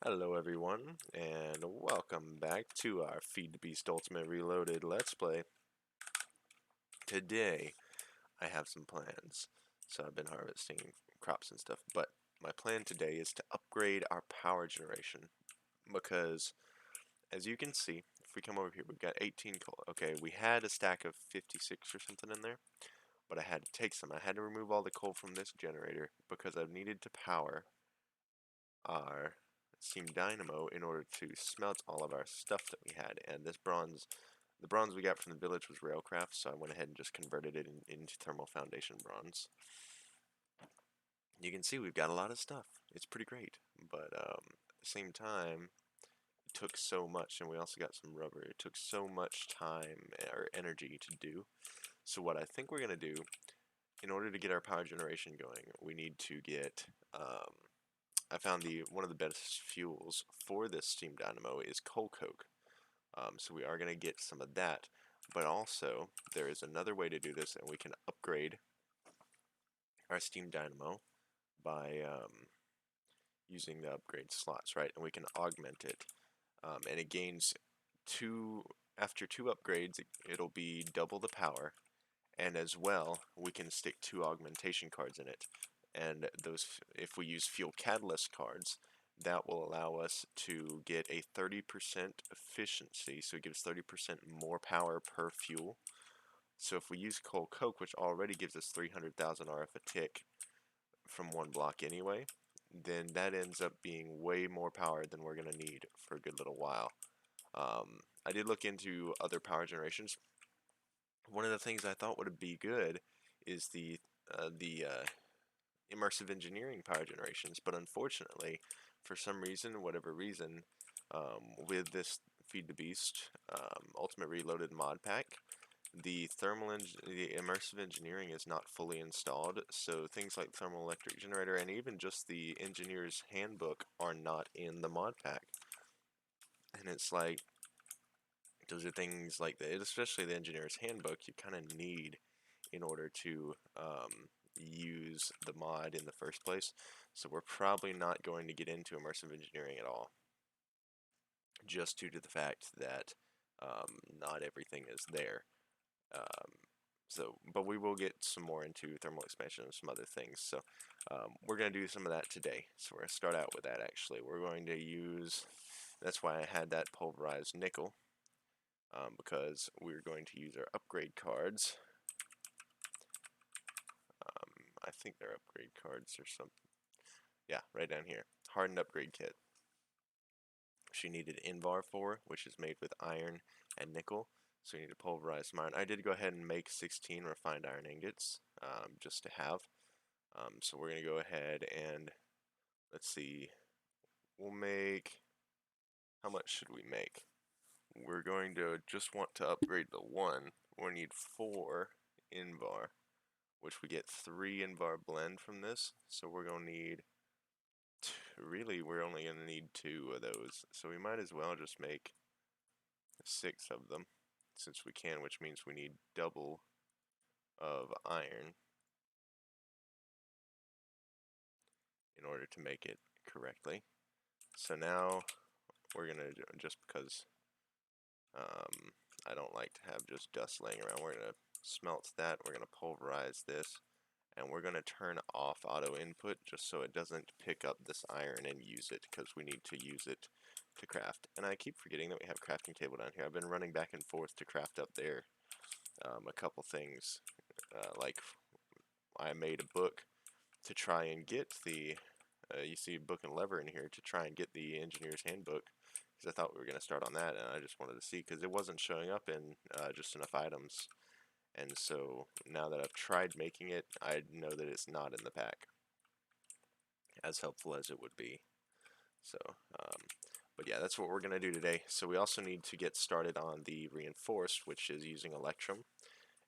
Hello everyone, and welcome back to our Feed the Beast Ultimate Reloaded Let's Play. Today, I have some plans. So I've been harvesting crops and stuff, but my plan today is to upgrade our power generation. Because, as you can see, if we come over here, we've got 18 coal. Okay, we had a stack of 56 or something in there, but I had to take some. I had to remove all the coal from this generator because I needed to power our steam dynamo in order to smelt all of our stuff that we had. And this bronze, the bronze we got from the village was Railcraft, so I went ahead and just converted it into thermal foundation bronze. You can see we've got a lot of stuff. It's pretty great, but at the same time, it took so much, and we also got some rubber. It took so much time or energy to do. So what I think we're gonna do, in order to get our power generation going, we need to get I found one of the best fuels for this steam dynamo is coal coke. So we are going to get some of that, but also there is another way to do this, and we can upgrade our steam dynamo by using the upgrade slots, right? And we can augment it, and it gains after two upgrades, it'll be double the power, and as well, we can stick two augmentation cards in it. And those, if we use fuel catalyst cards, that will allow us to get a 30% efficiency, so it gives 30% more power per fuel. So if we use coal coke, which already gives us 300,000 RF a tick from one block anyway, then that ends up being way more power than we're going to need for a good little while. I did look into other power generations. One of the things I thought would be good is the immersive engineering power generations, but unfortunately, for some reason, whatever reason, with this Feed the Beast Ultimate Reloaded mod pack, the the immersive engineering is not fully installed, so things like thermal electric generator and even just the engineer's handbook are not in the mod pack. And it's like, those are things like that, especially the engineer's handbook, you kind of need in order to use the mod in the first place. So we're probably not going to get into immersive engineering at all, just due to the fact that not everything is there. Um, but we will get some more into thermal expansion and some other things. So we're going to do some of that today. So we're going to start out with that actually. We're going to use, that's why I had that pulverized nickel, because we're going to use our upgrade cards. I think they're upgrade cards or something. Yeah, right down here. Hardened Upgrade Kit. She needed Invar for, which is made with iron and nickel. So you need to pulverize some iron. I did go ahead and make 16 refined iron ingots, just to have. So we're going to go ahead and, let's see, we'll make, how much should we make? We're going to just want to upgrade the one. We'll need 4 Invar, which we get 3 Invar blend from this. So we're going to need, really, we're only going to need 2 of those. So we might as well just make 6 of them, since we can, which means we need double of iron in order to make it correctly. So now we're going to, just because I don't like to have just dust laying around, we're going to smelt that, we're going to pulverize this, and we're going to turn off auto input just so it doesn't pick up this iron and use it, because we need to use it to craft. And I keep forgetting that we have a crafting table down here. I've been running back and forth to craft up there a couple things, like I made a book to try and get the, you see book and lever in here, to try and get the engineer's handbook, because I thought we were going to start on that, and I just wanted to see, because it wasn't showing up in just enough items. And so now that I've tried making it, I know that it's not in the pack, as helpful as it would be. So, but yeah, that's what we're going to do today. So we also need to get started on the reinforced, which is using electrum.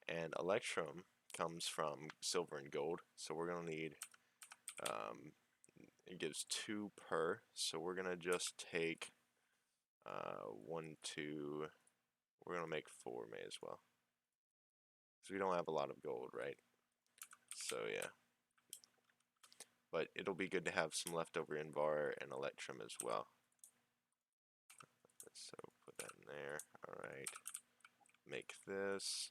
And electrum comes from silver and gold, so we're going to need, it gives 2 per, so we're going to just take 1, 2, we're going to make 4 may as well. So we don't have a lot of gold, right? So yeah. But it'll be good to have some leftover Invar and electrum as well. So put that in there. Alright. Make this.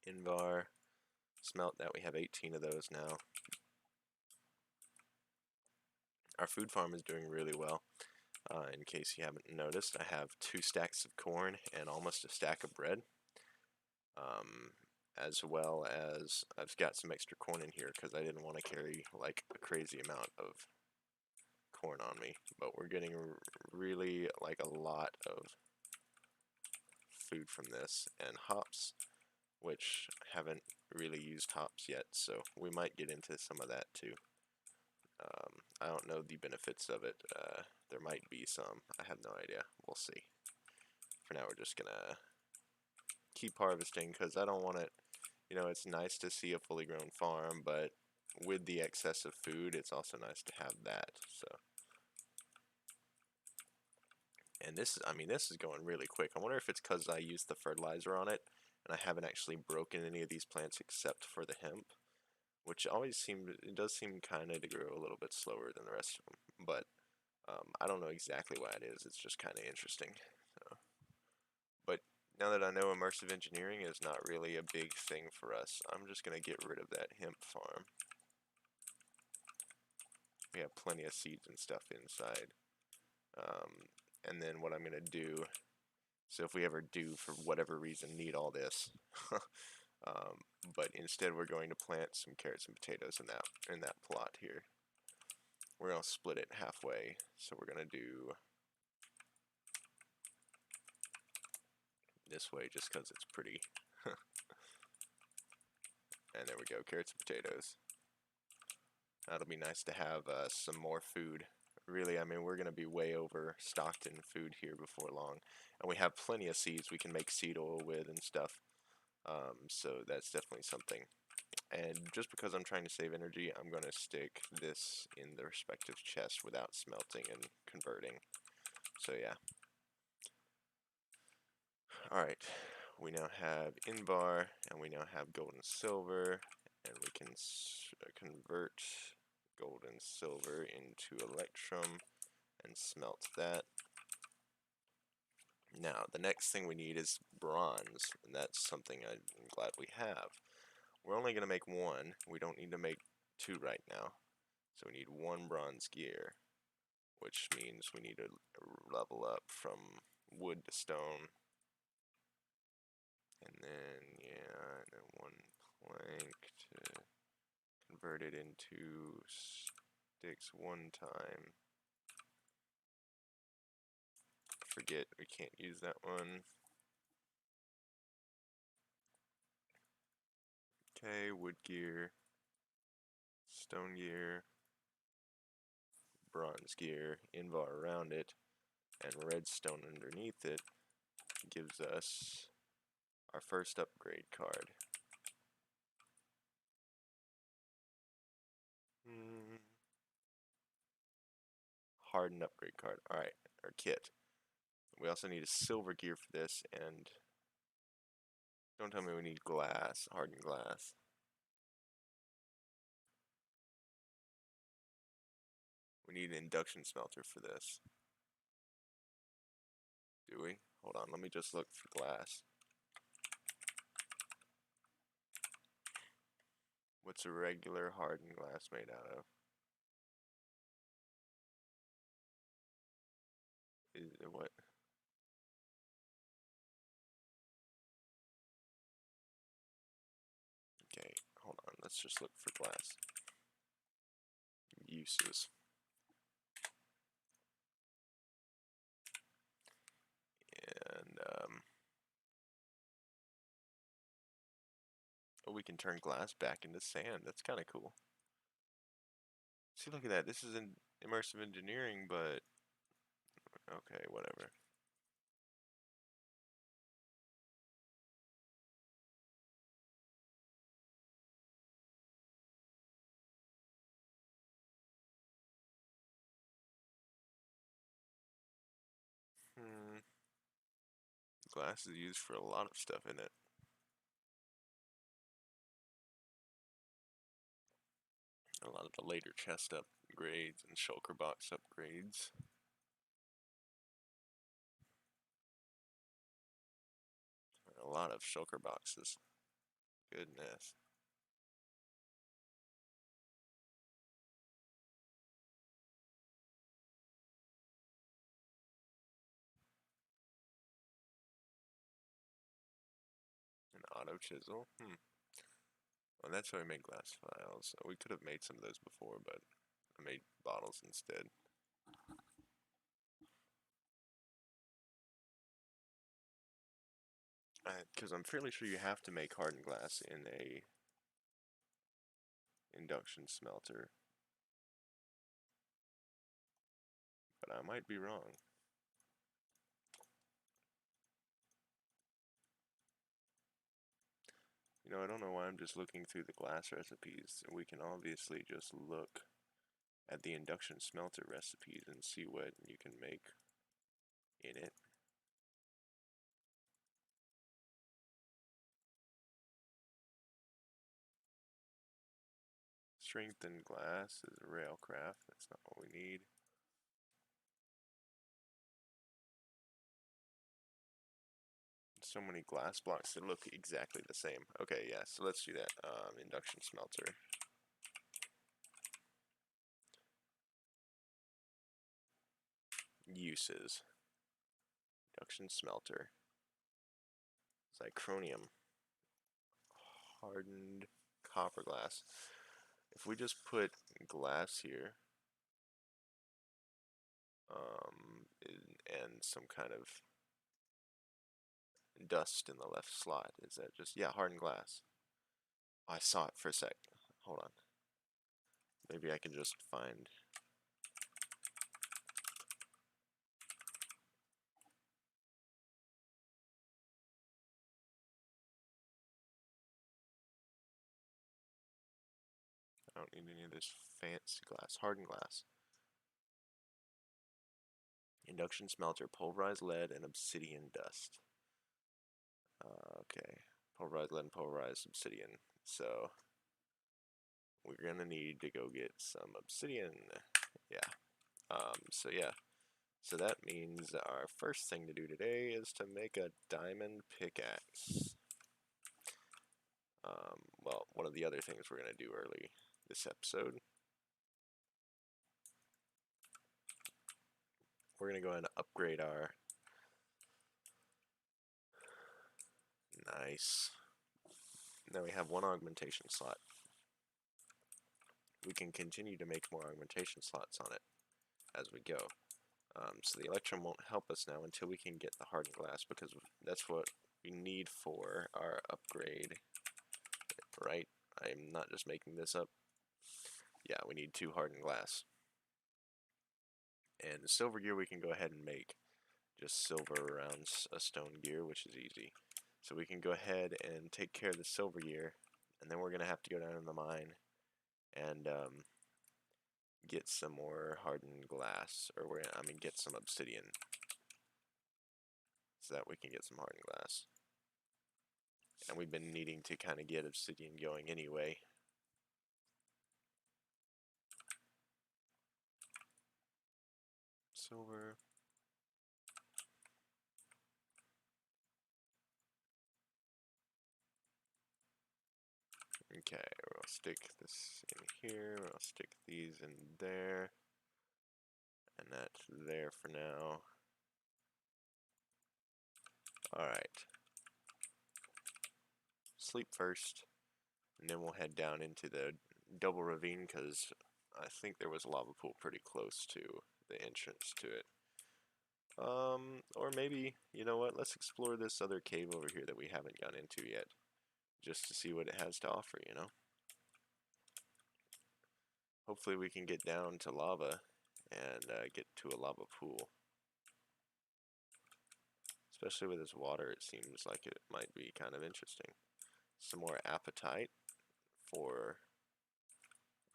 Invar. Smelt that. We have 18 of those now. Our food farm is doing really well. In case you haven't noticed, I have 2 stacks of corn and almost a stack of bread. As well as I've got some extra corn in here because I didn't want to carry like a crazy amount of corn on me. But we're getting really like a lot of food from this, and hops, which I haven't really used hops yet, so we might get into some of that too. I don't know the benefits of it. There might be some. I have no idea. We'll see. For now, we're just gonna keep harvesting because I don't want it. You know, it's nice to see a fully grown farm, but with the excess of food, it's also nice to have that. So, and this is, I mean, this is going really quick. I wonder if it's because I used the fertilizer on it, and I haven't actually broken any of these plants except for the hemp, which always it does seem kind of to grow a little bit slower than the rest of them. But I don't know exactly why it is. It's just kind of interesting. So, but now that I know immersive engineering is not really a big thing for us, I'm just going to get rid of that hemp farm. We have plenty of seeds and stuff inside. And then what I'm going to do, so if we ever do, for whatever reason, need all this, but instead we're going to plant some carrots and potatoes in that plot here. We're going to split it halfway, so we're going to do this way just because it's pretty. And there we go, carrots and potatoes. That'll be nice to have some more food. Really, I mean, we're going to be way overstocked in food here before long. And we have plenty of seeds we can make seed oil with and stuff. So that's definitely something. And just because I'm trying to save energy, I'm going to stick this in the respective chest without smelting and converting. So yeah. Alright, we now have Invar, and we now have gold and silver, and we can convert gold and silver into electrum and smelt that. Now, the next thing we need is bronze, and that's something I'm glad we have. We're only going to make 1. We don't need to make 2 right now. So we need 1 bronze gear, which means we need to level up from wood to stone. And then, yeah, and then 1 plank to convert it into sticks 1 time. Forget, we can't use that one. Okay, wood gear, stone gear, bronze gear, invar around it, and redstone underneath it gives us our first upgrade card. Hardened Upgrade card. Alright, our kit. We also need a silver gear for this, and don't tell me we need glass, hardened glass. We need an induction smelter for this. Do we? Hold on, let me just look for glass. What's a regular hardened glass made out of? Is it what? Okay, hold on, let's just look for glass. Uses. And, oh, we can turn glass back into sand. That's kind of cool. See, look at that. This is in immersive engineering, but okay, whatever. Glass is used for a lot of stuff in it. A lot of the later chest upgrades and shulker box upgrades. A lot of shulker boxes. Goodness. An auto chisel. Well, that's how we make glass files. We could have made some of those before, but I made bottles instead. Because I'm fairly sure you have to make hardened glass in a induction smelter, but I might be wrong. You know, I don't know why I'm just looking through the glass recipes. We can obviously just look at the induction smelter recipes and see what you can make in it. Strengthened glass is railcraft. That's not what we need. So many glass blocks that look exactly the same. Okay, yeah, so let's do that. Induction smelter. Uses. Induction smelter. Zirconium. Hardened copper glass. If we just put glass here, and some kind of dust in the left slot, is that just, yeah, hardened glass. I saw it for a sec. Hold on. Maybe I can just find. I don't need any of this fancy glass. Hardened glass. Induction smelter, pulverized lead, and obsidian dust. Okay, pulverized lead and pulverized obsidian. So we're gonna need to go get some obsidian. Yeah. So yeah. So that means our first thing to do today is to make a diamond pickaxe. Well, one of the other things we're gonna do early this episode. We're gonna go ahead and upgrade our nice. Now we have one augmentation slot. We can continue to make more augmentation slots on it as we go. So the electrum won't help us now until we can get the hardened glass, because that's what we need for our upgrade, right? I'm not just making this up. Yeah, we need 2 hardened glass. And the silver gear we can go ahead and make. Just silver around a stone gear, which is easy. So we can go ahead and take care of the silver gear, and then we're going to have to go down in the mine and get some more hardened glass, or get some obsidian, so that we can get some hardened glass. And we've been needing to kind of get obsidian going anyway. Silver. Okay, we'll stick this in here, we'll stick these in there, and that's there for now. Alright. Sleep first, and then we'll head down into the double ravine, because I think there was a lava pool pretty close to the entrance to it. Or maybe, you know what, let's explore this other cave over here that we haven't gone into yet, just to see what it has to offer, you know? Hopefully we can get down to lava and get to a lava pool. Especially with this water, it seems like it might be kind of interesting. Some more apatite for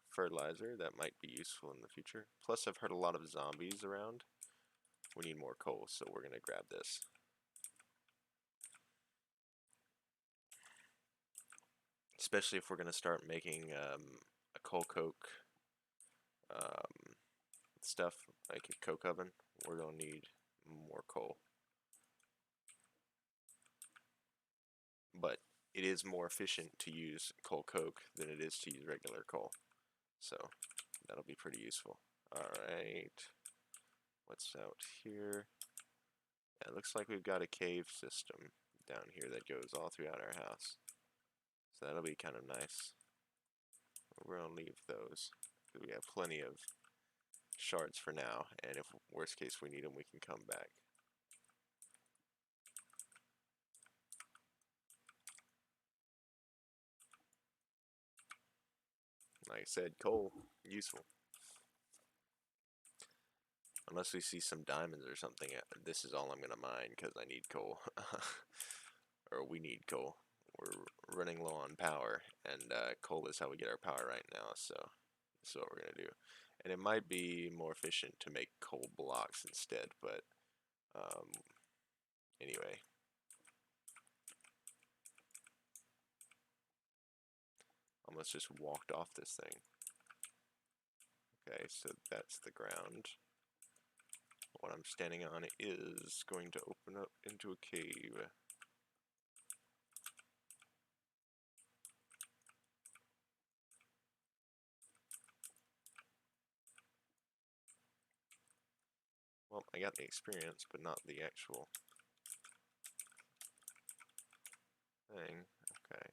fertilizer that might be useful in the future. Plus, I've heard a lot of zombies around. We need more coal, so we're going to grab this. Especially if we're going to start making a coal coke stuff like a coke oven, we're gonna need more coal. But it is more efficient to use coal coke than it is to use regular coal, so that'll be pretty useful. Alright, what's out here? Yeah, it looks like we've got a cave system down here that goes all throughout our house, so that'll be kind of nice. We're gonna leave those. We have plenty of shards for now, and if worst case we need them, we can come back. Like I said, coal, useful. Unless we see some diamonds or something, this is all I'm gonna mine because I need coal. Or we need coal. We're running low on power, and coal is how we get our power right now, so this is what we're gonna do. And it might be more efficient to make coal blocks instead, but anyway. Almost just walked off this thing. Okay, so that's the ground. What I'm standing on is going to open up into a cave. Well, I got the experience, but not the actual thing. Okay.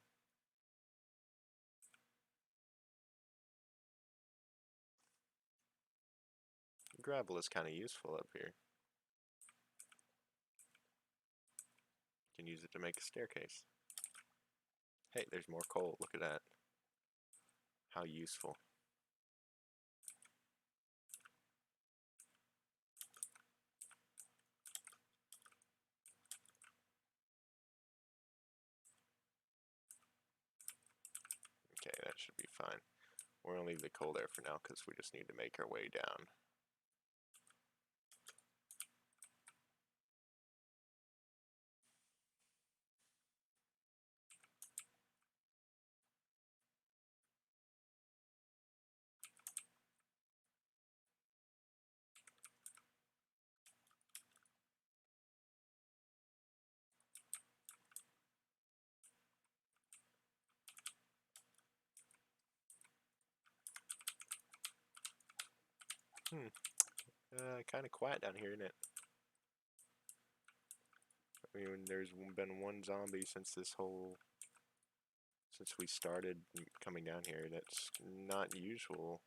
Gravel is kind of useful up here. You can use it to make a staircase. Hey, there's more coal. Look at that. How useful. Okay, that should be fine. We're going to leave the coal there for now because we just need to make our way down. Kind of quiet down here, isn't it? I mean, there's been one zombie since we started coming down here. That's not usual.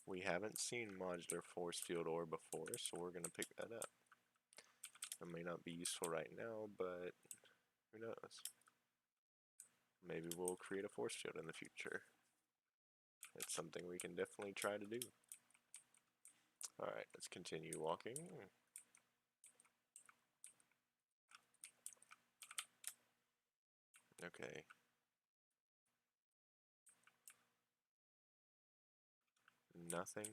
We haven't seen modular force field ore before, so we're gonna pick that up. It may not be useful right now, but who knows? Maybe we'll create a force field in the future. It's something we can definitely try to do. Alright, let's continue walking. Okay. Nothing.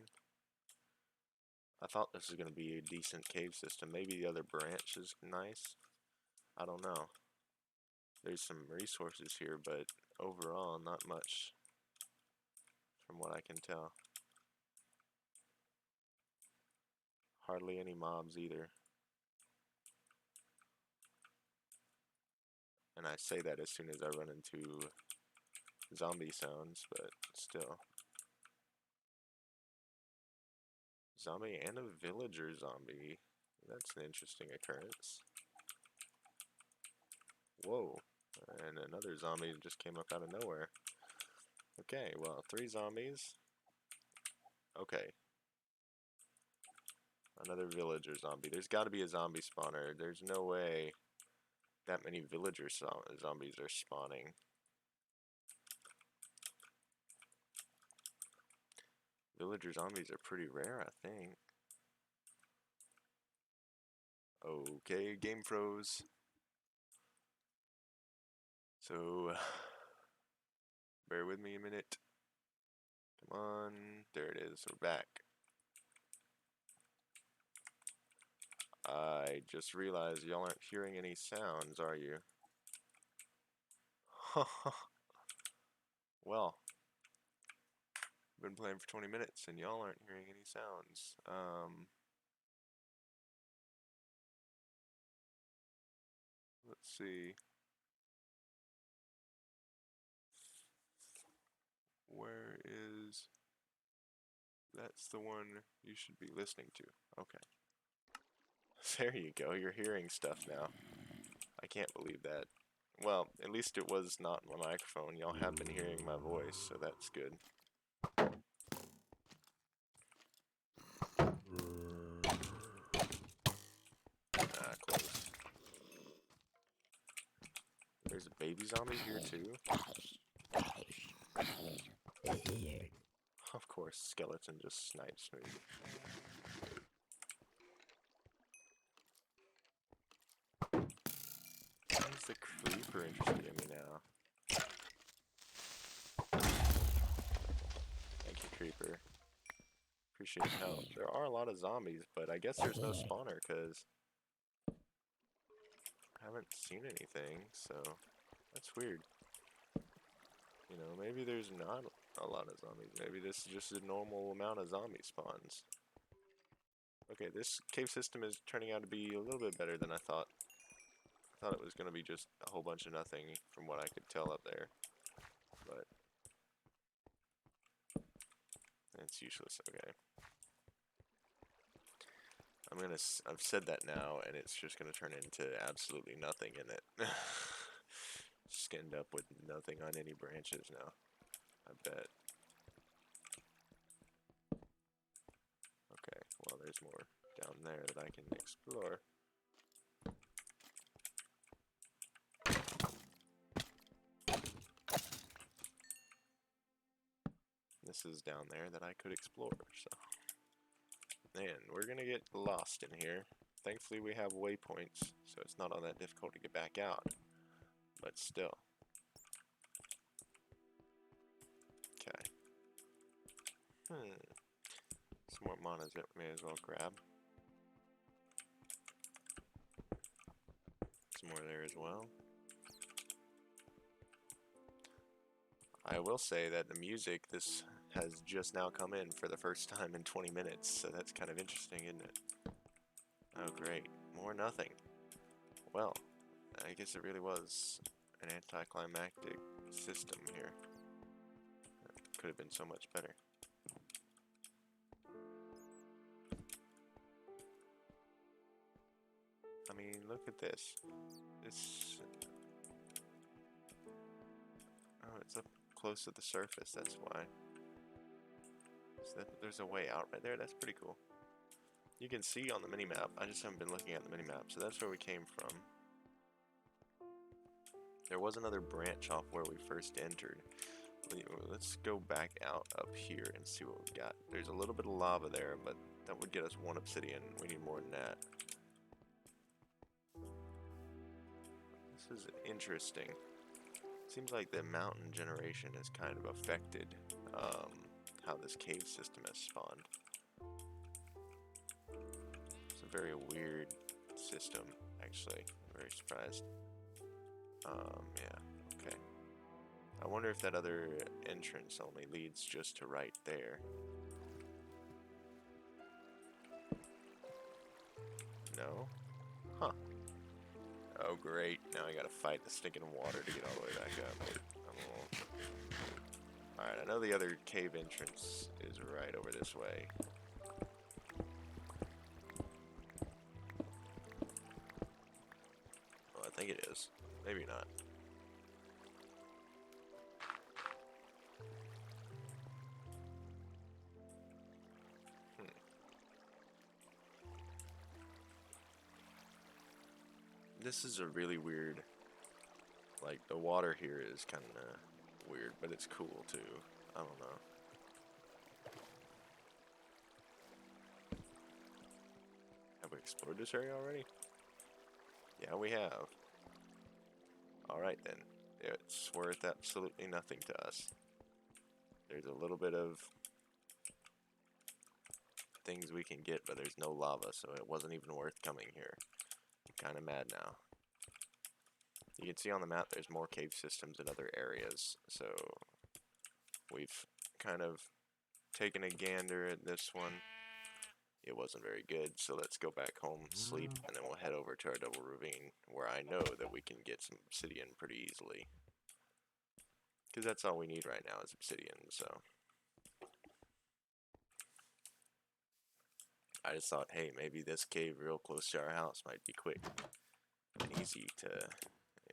I thought this was going to be a decent cave system. Maybe the other branch is nice. I don't know. There's some resources here, but overall, not much from what I can tell. Hardly any mobs either. And I say that as soon as I run into zombie sounds, but still. Zombie and a villager zombie. That's an interesting occurrence. Whoa. And another zombie just came up out of nowhere. Okay, well, 3 zombies. Okay. Another villager zombie. There's got to be a zombie spawner. There's no way that many villager zombies are spawning. Villager zombies are pretty rare, I think. Okay, game froze. So, bear with me a minute. Come on, there it is, we're back. I just realized y'all aren't hearing any sounds, are you? Well, been playing for 20 minutes and y'all aren't hearing any sounds. Let's see. Where is... That's the one you should be listening to. Okay. There you go, you're hearing stuff now. I can't believe that. Well, at least it was not my microphone. Y'all have been hearing my voice, so that's good. Ah, close. There's a baby zombie here too. Of course, skeleton just snipes me. Why is the creeper interested in me now? Thank you, creeper. Appreciate the help. There are a lot of zombies, but I guess there's no spawner because I haven't seen anything, so that's weird. You know, maybe there's not a lot of zombies. Maybe this is just a normal amount of zombie spawns. Okay, this cave system is turning out to be a little bit better than I thought. I thought it was going to be just a whole bunch of nothing from what I could tell up there. But it's useless. Okay. I've said that now, and it's just gonna turn into absolutely nothing in it. Just end up with nothing on any branches now, I bet. Okay, well there's more down there that I can explore. This is down there that I could explore, so. Man, we're gonna get lost in here. Thankfully we have waypoints, so it's not all that difficult to get back out. But still. Okay. Some more monas that we may as well grab. Some more there as well. I will say that the music, this has just now come in for the first time in 20 minutes, so that's kind of interesting, isn't it? Oh great, more nothing. Well, I guess it really was an anticlimactic system here. Could have been so much better. I mean, look at this. Oh, it's up close to the surface, that's why. So there's a way out right there, that's pretty cool. You can see on the minimap, I just haven't been looking at the minimap, so that's where we came from. There was another branch off where we first entered. Let's go back out up here and see what we've got. There's a little bit of lava there, but that would get us 1 obsidian. We need more than that. This is interesting. Seems like the mountain generation has kind of affected how this cave system has spawned. It's a very weird system, actually. I'm very surprised. Yeah, okay. I wonder if that other entrance only leads just to right there. No? Huh. Oh great, now I gotta fight the stinking water to get all the way back up. Alright, I know the other cave entrance is right over this way. Well, I think it is. Maybe not. This is a really weird, like, the water here is kind of weird, but it's cool too. I don't know. Have we explored this area already? Yeah, we have. Alright then. It's worth absolutely nothing to us. There's a little bit of things we can get, but there's no lava, so it wasn't even worth coming here. I'm kind of mad now. You can see on the map there's more cave systems in other areas, so we've kind of taken a gander at this one. It wasn't very good, so let's go back home, sleep, and then we'll head over to our double ravine, where I know that we can get some obsidian pretty easily. Because that's all we need right now is obsidian, so. I just thought, hey, maybe this cave real close to our house might be quick and easy to,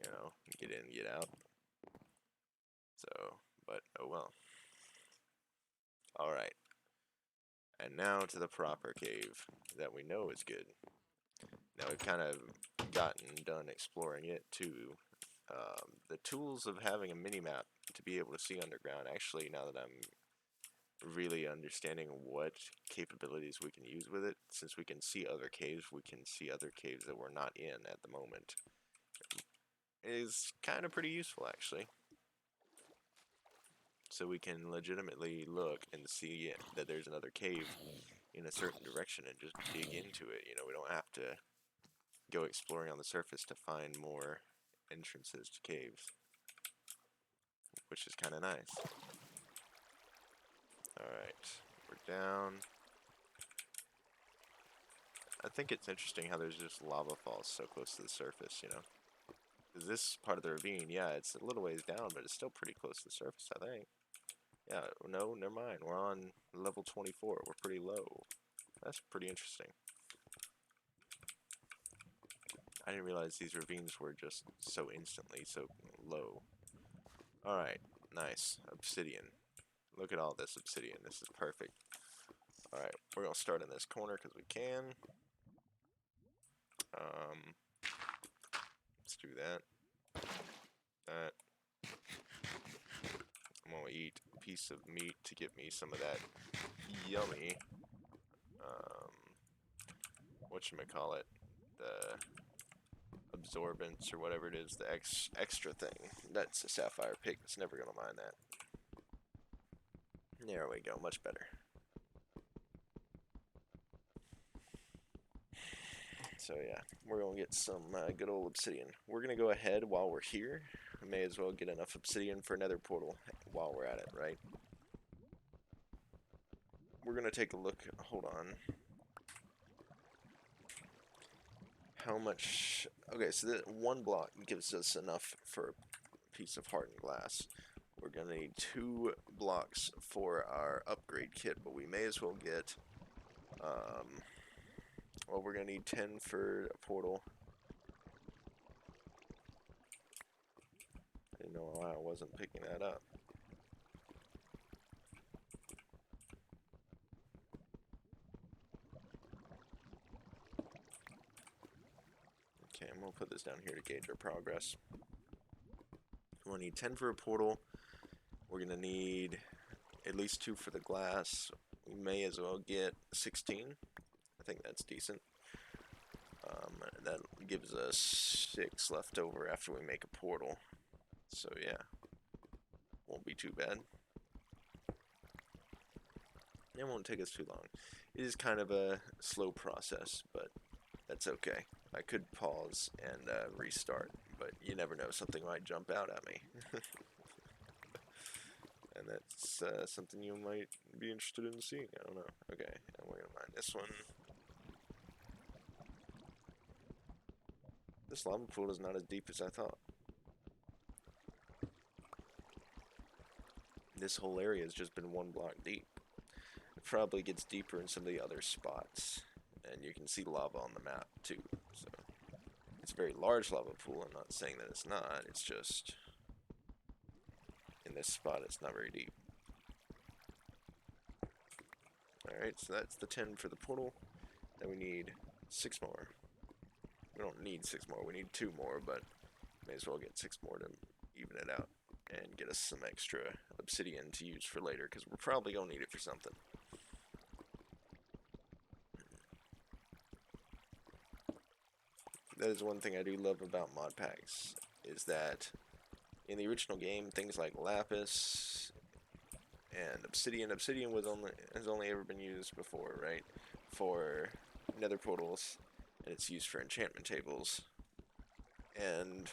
you know, get in and get out. So, but oh well. Alright. And now to the proper cave that we know is good. Now we've kind of gotten done exploring it too. The tools of having a mini-map to be able to see underground, actually, now that I'm really understanding what capabilities we can use with it, since we can see other caves, we can see other caves that we're not in at the moment, is kind of pretty useful, actually. So we can legitimately look and see that there's another cave in a certain direction and just dig into it. You know, we don't have to go exploring on the surface to find more entrances to caves, which is kind of nice. Alright, we're down. I think it's interesting how there's just lava falls so close to the surface, you know. Because this part of the ravine, yeah, it's a little ways down, but it's still pretty close to the surface, I think. Yeah, no, never mind. We're on level 24. We're pretty low. That's pretty interesting. I didn't realize these ravines were just so instantly so low. Alright, nice. Obsidian. Look at all this obsidian. This is perfect. Alright, we're going to start in this corner because we can. Let's do that. That. I'm going to eat a piece of meat to get me some of that yummy, whatchamacallit, the absorbance or whatever it is, the extra thing. That's a sapphire pig. It's never going to mind that. There we go, much better. So yeah, we're going to get some good old obsidian. We're going to go ahead while we're here. We may as well get enough obsidian for another portal while we're at it, right? We're going to take a look, hold on. How much, okay, so the one block gives us enough for a piece of hardened glass. We're going to need 2 blocks for our upgrade kit, but we may as well get, well, we're going to need 10 for a portal. I didn't know why I wasn't picking that up. Okay, I'm going to put this down here to gauge our progress. We'll need 10 for a portal. We're going to need at least 2 for the glass. We may as well get 16. I think that's decent. That gives us 6 left over after we make a portal. So yeah, won't be too bad. It won't take us too long. It is kind of a slow process, but that's okay. I could pause and restart, but you never know, something might jump out at me. And that's something you might be interested in seeing, I don't know. Okay, and we're gonna mine this one. This lava pool is not as deep as I thought. This whole area has just been 1 block deep. It probably gets deeper in some of the other spots, and you can see lava on the map too, so it's a very large lava pool. I'm not saying that it's not, it's just in this spot it's not very deep. Alright, so that's the 10 for the portal. Then we need 6 more. We don't need 6 more, we need 2 more, but may as well get 6 more to even it out and get us some extra obsidian to use for later, because we're probably going to need it for something. That is one thing I do love about mod packs, is that in the original game, things like lapis And obsidian has only ever been used before, right? For nether portals, and it's used for enchantment tables. And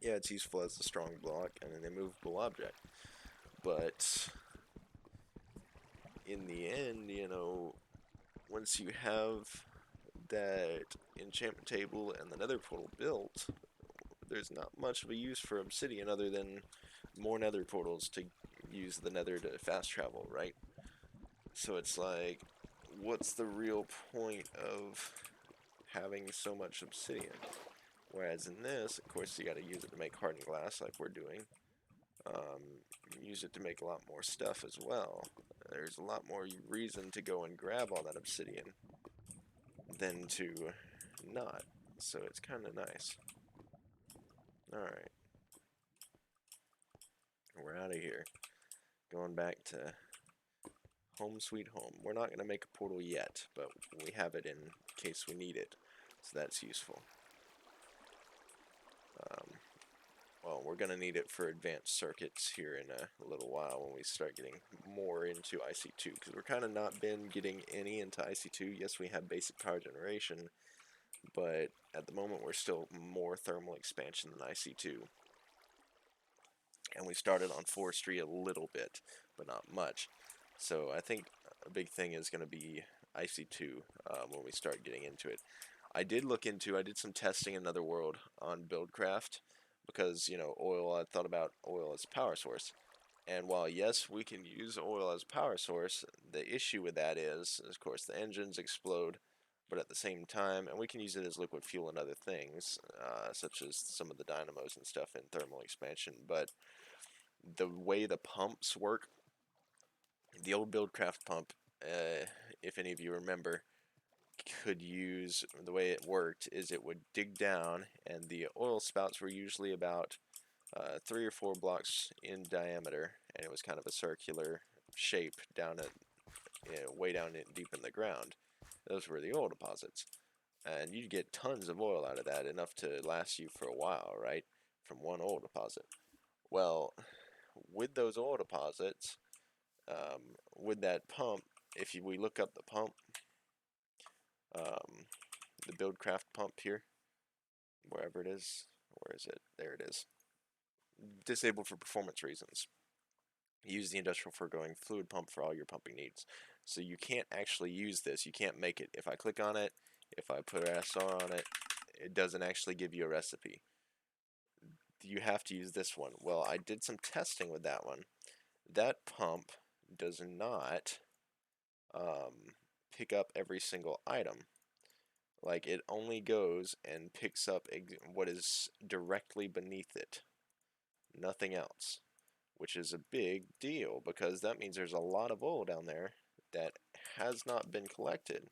yeah, it's useful as a strong block and an immovable object. But in the end, you know, once you have that enchantment table and the nether portal built, there's not much of a use for obsidian other than more nether portals to use the nether to fast travel, right? So it's like, what's the real point of having so much obsidian? Whereas in this, of course, you got to use it to make hardened glass like we're doing. Use it to make a lot more stuff as well. There's a lot more reason to go and grab all that obsidian than to not. So it's kind of nice. Alright. We're out of here. Going back to home sweet home. We're not going to make a portal yet, but we have it in case we need it. So that's useful. Well, we're going to need it for advanced circuits here in a little while when we start getting more into IC2, because we're kind of not been getting any into IC2. Yes, we have basic power generation, but at the moment we're still more thermal expansion than IC2. And we started on forestry a little bit, but not much. So I think a big thing is going to be IC2 when we start getting into it. I did some testing in Another World on Buildcraft, because, you know, I thought about oil as a power source. And while, yes, we can use oil as a power source, the issue with that is, of course, the engines explode, but at the same time, and we can use it as liquid fuel and other things, such as some of the dynamos and stuff in thermal expansion, but the way the pumps work, the old Buildcraft pump, if any of you remember, the way it worked is it would dig down, and the oil spouts were usually about 3 or 4 blocks in diameter, and it was kind of a circular shape down at way down deep in the ground. Those were the oil deposits, and you'd get tons of oil out of that, enough to last you for a while, right, from one oil deposit. Well, with those oil deposits, with that pump, we look up the pump, the Buildcraft pump here, wherever it is, where is it? There it is. Disabled for performance reasons. Use the industrial foregoing fluid pump for all your pumping needs. So you can't actually use this. You can't make it. If I click on it, if I put SR on it, it doesn't actually give you a recipe. You have to use this one. Well, I did some testing with that one. That pump does not pick up every single item. Like, it only goes and picks up what is directly beneath it. Nothing else. Which is a big deal, because that means there's a lot of oil down there that has not been collected.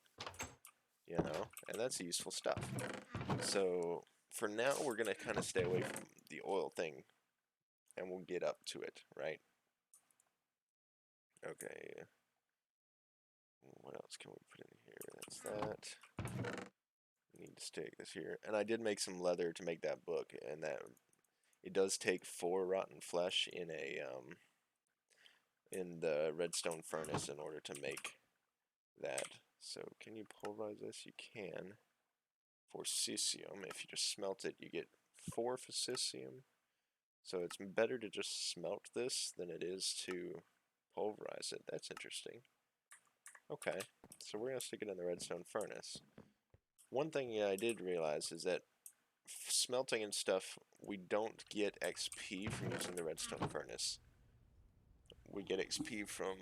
You know? And that's useful stuff. So, for now, we're going to kind of stay away from the oil thing. And we'll get up to it, right? Okay. What else can we put in here? That's that. Need to stick this here. And I did make some leather to make that book, and that it does take 4 rotten flesh in the redstone furnace in order to make that. So can you pulverize this? You can. For cesium, if you just smelt it, you get 4 for cesium. So it's better to just smelt this than it is to pulverize it. That's interesting. Okay, so we're going to stick it in the redstone furnace. One thing I did realize is that smelting and stuff, we don't get XP from using the redstone furnace. We get XP from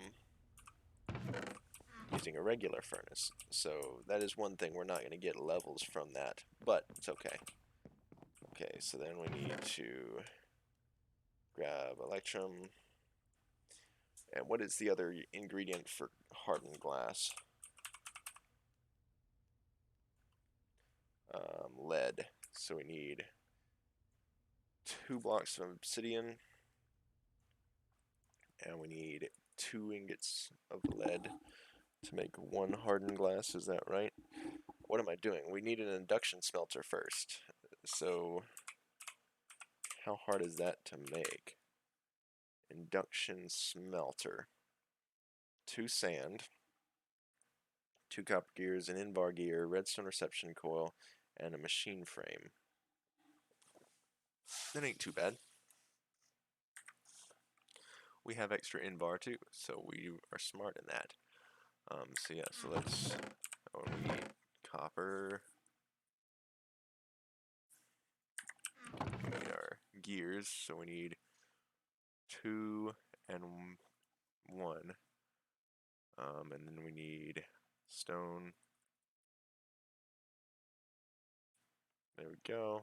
using a regular furnace. So that is one thing, we're not going to get levels from that, but it's okay. Okay, so then we need to grab electrum. And what is the other ingredient for hardened glass? Lead. So we need 2 blocks of obsidian, and we need 2 ingots of lead to make 1 hardened glass. Is that right? What am I doing? We need an induction smelter first. So how hard is that to make? Induction Smelter, 2 sand, 2 copper gears, an in-bar gear, redstone reception coil, and a machine frame. That ain't too bad. We have extra in-bar too, so we are smart in that. So yeah, so let's, we need copper, we need our gears, so we need 2 and 1, and then we need stone. There we go.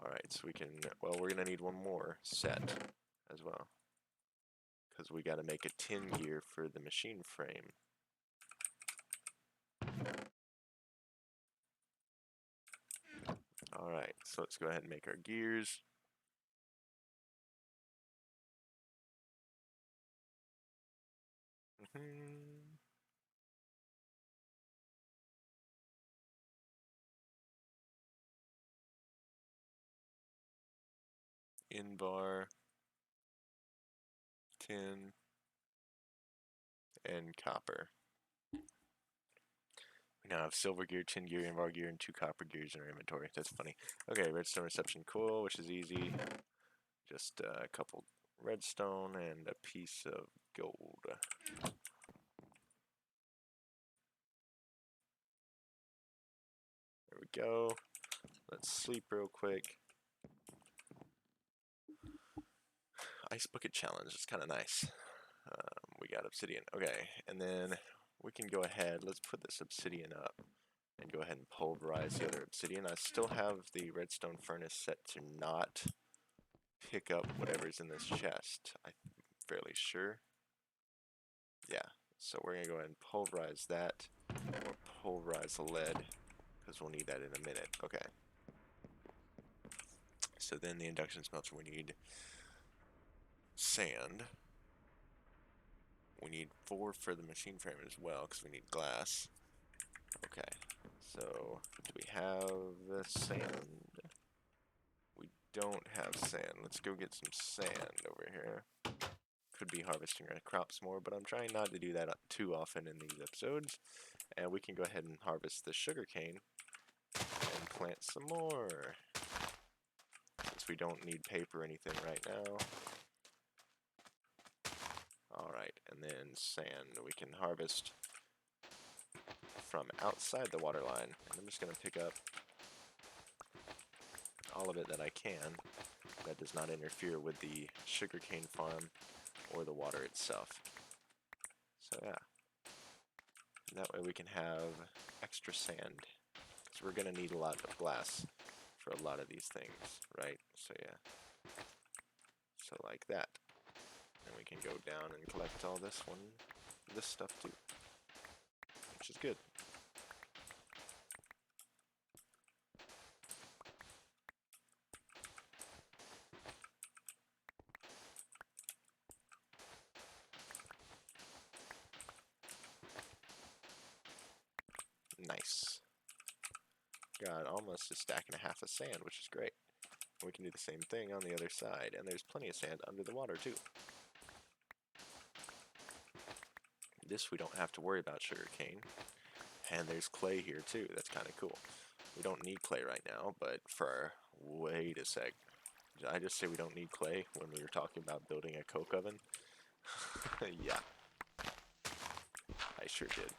Alright, so we can, well, we're gonna need 1 more set as well, because we gotta make a tin gear for the machine frame. Alright, so let's go ahead and make our gears. In-bar, tin, and copper. We now have silver gear, tin gear, in-bar gear, and 2 copper gears in our inventory. That's funny. Okay, redstone reception coil, which is easy. Just a couple redstone and a piece of gold. There we go. Let's sleep real quick. Ice bucket challenge, it's kind of nice. We got obsidian. Okay, and then we can go ahead, let's put this obsidian up and go ahead and pulverize the other obsidian. I still have the redstone furnace set to not pick up whatever's in this chest, I'm fairly sure. Yeah, so we're going to go ahead and pulverize that, or pulverize the lead, because we'll need that in a minute. Okay. So then the induction smelter, we need sand. We need 4 for the machine frame as well, because we need glass. Okay, so do we have sand? We don't have sand. Let's go get some sand over here. Could be harvesting our crops more, but I'm trying not to do that too often in these episodes. And we can go ahead and harvest the sugarcane and plant some more, since we don't need paper or anything right now. Alright, and then sand. We can harvest from outside the water line. And I'm just going to pick up all of it that I can that does not interfere with the sugarcane farm or the water itself. So yeah, and that way we can have extra sand, because we're going to need a lot of glass for a lot of these things, right? So yeah, so like that. And we can go down and collect all this stuff too, which is good. Nice. Got almost a stack and a half of sand, which is great. We can do the same thing on the other side, and there's plenty of sand under the water too. This we don't have to worry about sugarcane. And there's clay here too, that's kind of cool. We don't need clay right now, but wait a sec. Did I just say we don't need clay when we were talking about building a coke oven? Yeah. I sure did.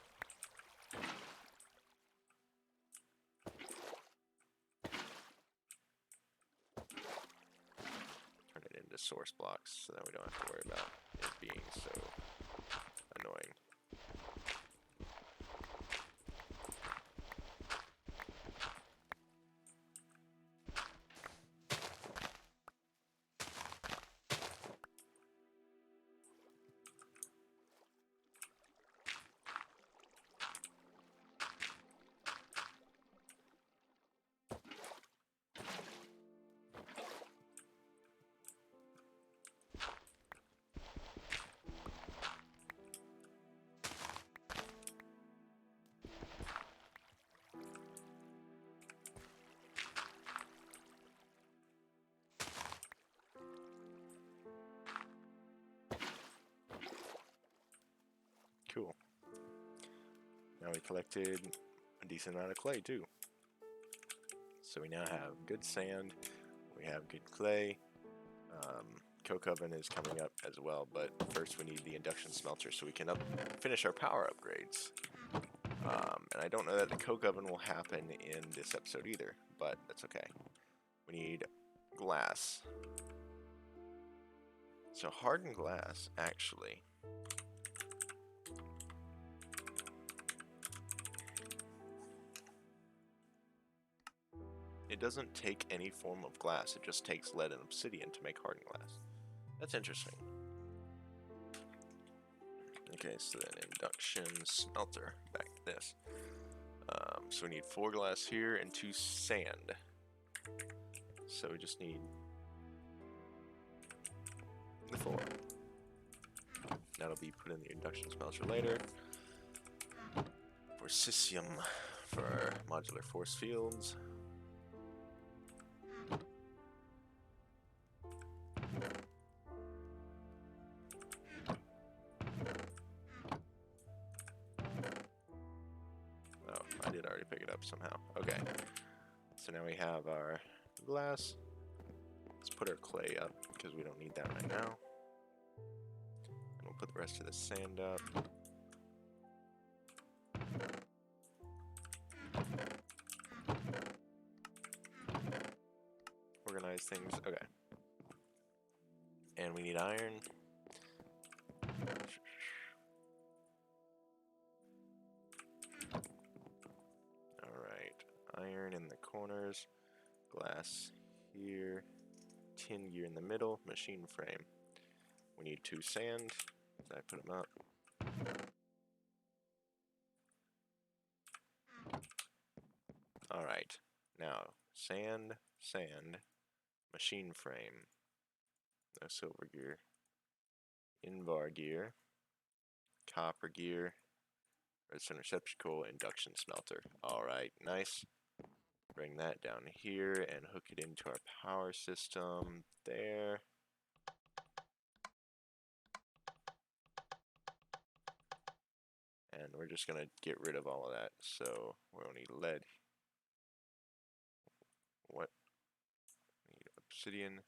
Turn it into source blocks so that we don't have to worry about it being so annoying. we collected a decent amount of clay too. So we now have good sand, we have good clay. Coke Oven is coming up as well, but first we need the Induction Smelter so we can finish our power upgrades. And I don't know that the Coke Oven will happen in this episode either, but that's okay. We need glass. So hardened glass, actually, it doesn't take any form of glass, it just takes lead and obsidian to make hardened glass. That's interesting. Okay, so then Induction Smelter, back to this. So we need 4 glass here and 2 sand. So we just need the 4. That'll be put in the Induction Smelter later. Forcisium for our modular force fields. I did already pick it up somehow. Okay. So now we have our glass. Let's put our clay up because we don't need that right now. And we'll put the rest of the sand up. Organize things. Okay. And we need iron. Iron in the corners, glass here, tin gear in the middle, machine frame. We need 2 sand, as I put them up. Alright, now sand, sand, machine frame, no silver gear, invar gear, copper gear, redstone receptacle, induction smelter. Alright, nice. Bring that down here and hook it into our power system there. And we're just going to get rid of all of that. So we don't need lead. What? We need obsidian.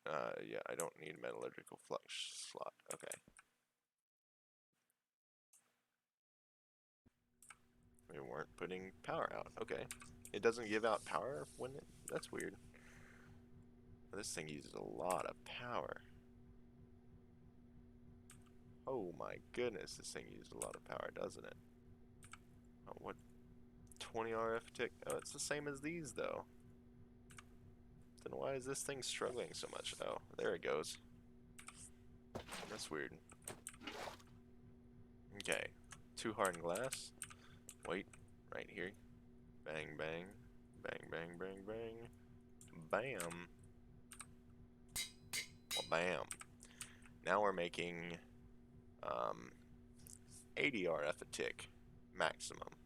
Yeah, I don't need metallurgical flux slot. Okay. We weren't putting power out. Okay. It doesn't give out power when it... That's weird. This thing uses a lot of power. Oh my goodness, this thing uses a lot of power, doesn't it? Oh, what? 20 RF tick? Oh, it's the same as these, though. Then why is this thing struggling so much? Oh, there it goes. That's weird. Okay. 2 hardened glass. Wait, right here. Bang, bang. Bang, bang, bang, bang. Bam. Well, bam. Now we're making 80 RF a tick maximum,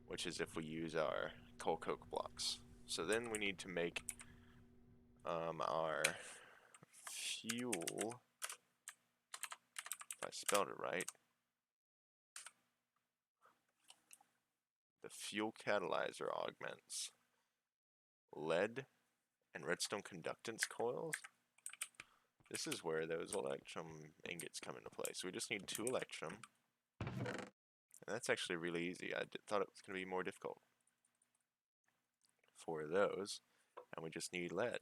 which is if we use our coal coke blocks. So then we need to make our fuel, if I spelled it right, the fuel catalyzer augments lead and redstone conductance coils. This is where those electrum ingots come into play. So we just need 2 electrum. And that's actually really easy. I thought it was going to be more difficult for those. And we just need lead.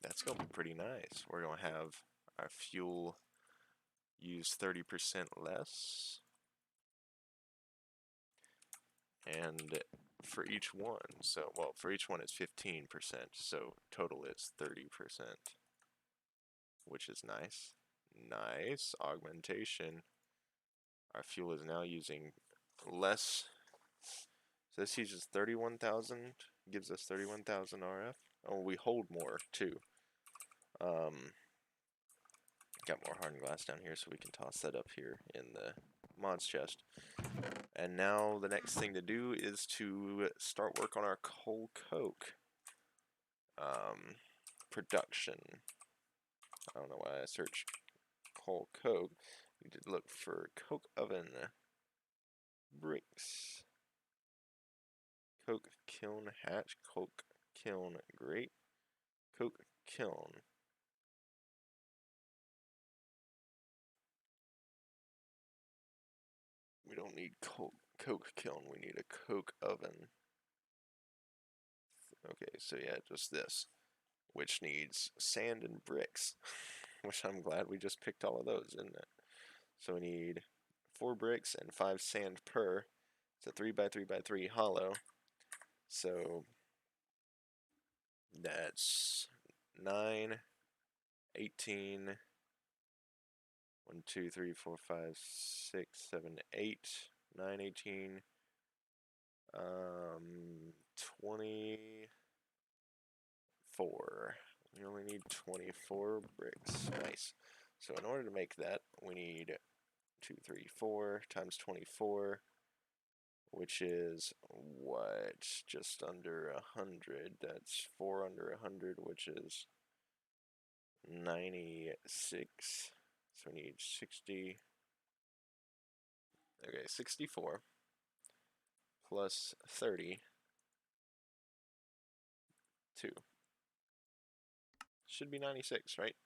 That's going to be pretty nice. We're going to have our fuel use 30% less. And for each one, so, well, for each one it's 15%, so total is 30%, which is nice. Nice augmentation. Our fuel is now using less. So this uses 31,000, gives us 31,000 RF. Oh, we hold more too. Got more hardened glass down here, so we can toss that up here in the mods chest. And now the next thing to do is to start work on our coal coke production. I don't know why I searched coal coke, We did look for Coke Oven, bricks, Coke Kiln Hatch, Coke Kiln Grate, Coke Kiln. We don't need Coke Kiln, we need a Coke Oven. Okay, so yeah, just this, which needs sand and bricks, which I'm glad we just picked all of those, isn't it? So we need 4 bricks and 5 sand per. It's a 3x3x3 hollow. So that's 9, 18, 1, 2, 3, 4, 5, 6, 7, 8, 9, 18, 24. We only need 24 bricks. Nice. So in order to make that, we need 2, 3, 4 times 24, which is what? Just under 100. That's 4 under 100, which is 96. So we need 60. Okay, 64 plus 30. 2. Should be 96, right?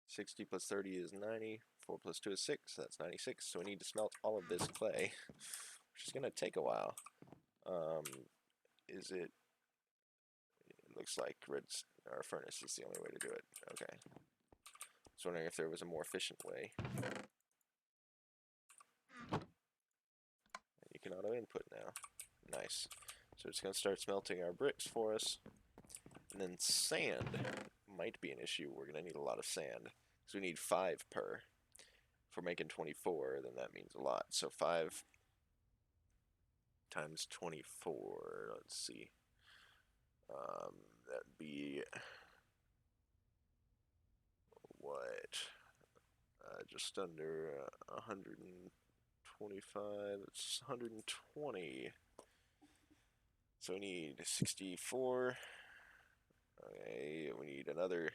60 plus 30 is 90. 4 plus 2 is 6. That's 96. So we need to smelt all of this clay, which is going to take a while. Is it? It looks like our furnace is the only way to do it. Okay. I was wondering if there was a more efficient way. You can auto input now. Nice. So it's going to start smelting our bricks for us. And then sand might be an issue. We're going to need a lot of sand. So we need 5 per. If we're making 24, then that means a lot. So 5 times 24, let's see. That'd be what? Just under 125. It's 120. So we need 64. Okay, we need another.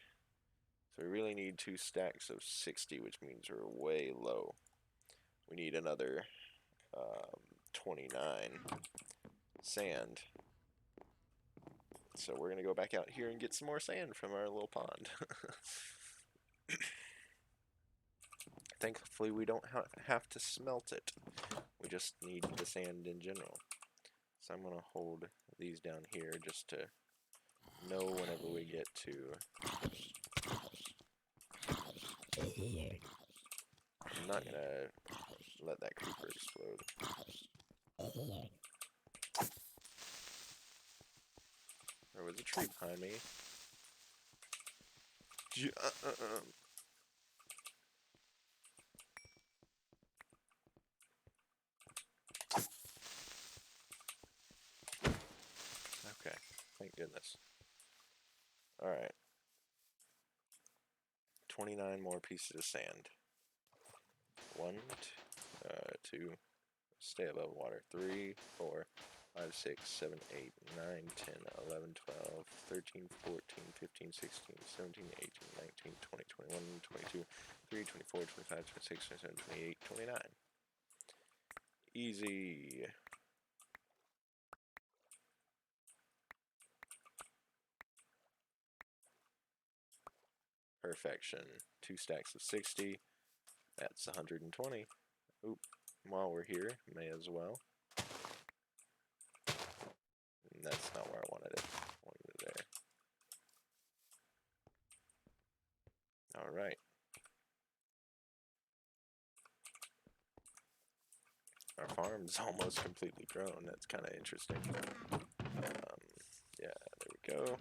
So we really need 2 stacks of 60, which means we're way low. We need another 29 sand. So we're going to go back out here and get some more sand from our little pond. Thankfully, we don't have to smelt it. We just need the sand in general. So I'm going to hold these down here just to know whenever we get to... I'm not going to let that creeper explode. There was a tree behind me. Okay, thank goodness. Alright. 29 more pieces of sand. 1, 2, stay above water. 3, 4, 5, 6, 7, 8, 9, 10, 11, 12, 13, 14, 15, 16, 17, 18, 19, 20, 21, 22, 23, 24, 25, 26, 27, 28, 29. Easy. Perfection. 2 stacks of 60. That's 120. Oop. While we're here, may as well. And that's not where I wanted it. I wanted it there. Alright. Our farm's almost completely grown. That's kind of interesting. Yeah, there we go.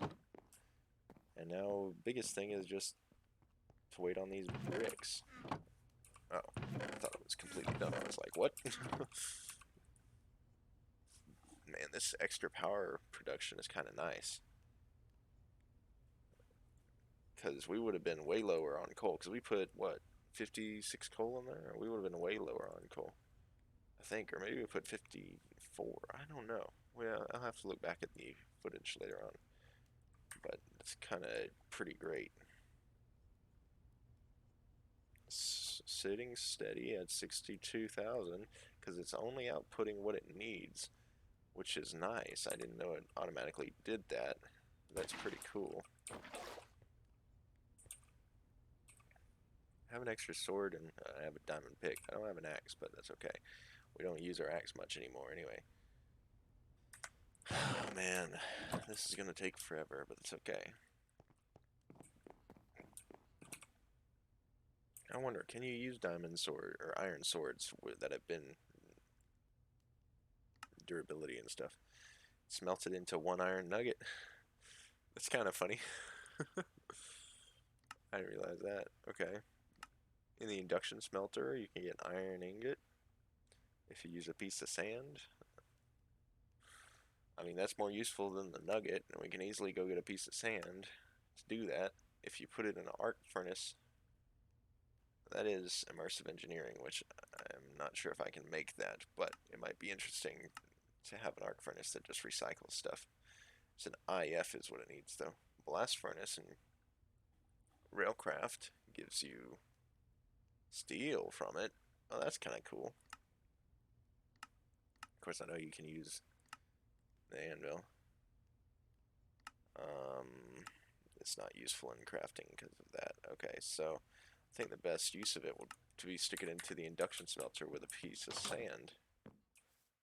And now, biggest thing is just to wait on these bricks. Oh, I thought it was completely done. I was like, what? Man, this extra power production is kind of nice. Because we would have been way lower on coal. Because we put, what, 56 coal in there? We would have been way lower on coal. I think. Or maybe we put 54. I don't know. Well, I'll have to look back at the footage later on. But it's kind of pretty great. sitting steady at 62,000 because it's only outputting what it needs, which is nice. I didn't know it automatically did that. That's pretty cool. I have an extra sword and I have a diamond pick. I don't have an axe, but that's okay. We don't use our axe much anymore anyway. Oh man, this is gonna take forever, but it's okay. I wonder, can you use diamond sword or iron swords that have been durability and stuff smelted into one iron nugget? That's kind of funny. I didn't realize that. Okay. In the induction smelter, you can get iron ingot if you use a piece of sand. I mean, that's more useful than the nugget, and we can easily go get a piece of sand to do that. If you put it in an arc furnace, that is immersive engineering, which I'm not sure if I can make that, but it might be interesting to have an arc furnace that just recycles stuff. It's an IF is what it needs, though. Blast furnace and Railcraft gives you steel from it. Oh, that's kind of cool. Of course, I know you can use the anvil. It's not useful in crafting because of that. Okay, so I think the best use of it would be stick it into the induction smelter with a piece of sand.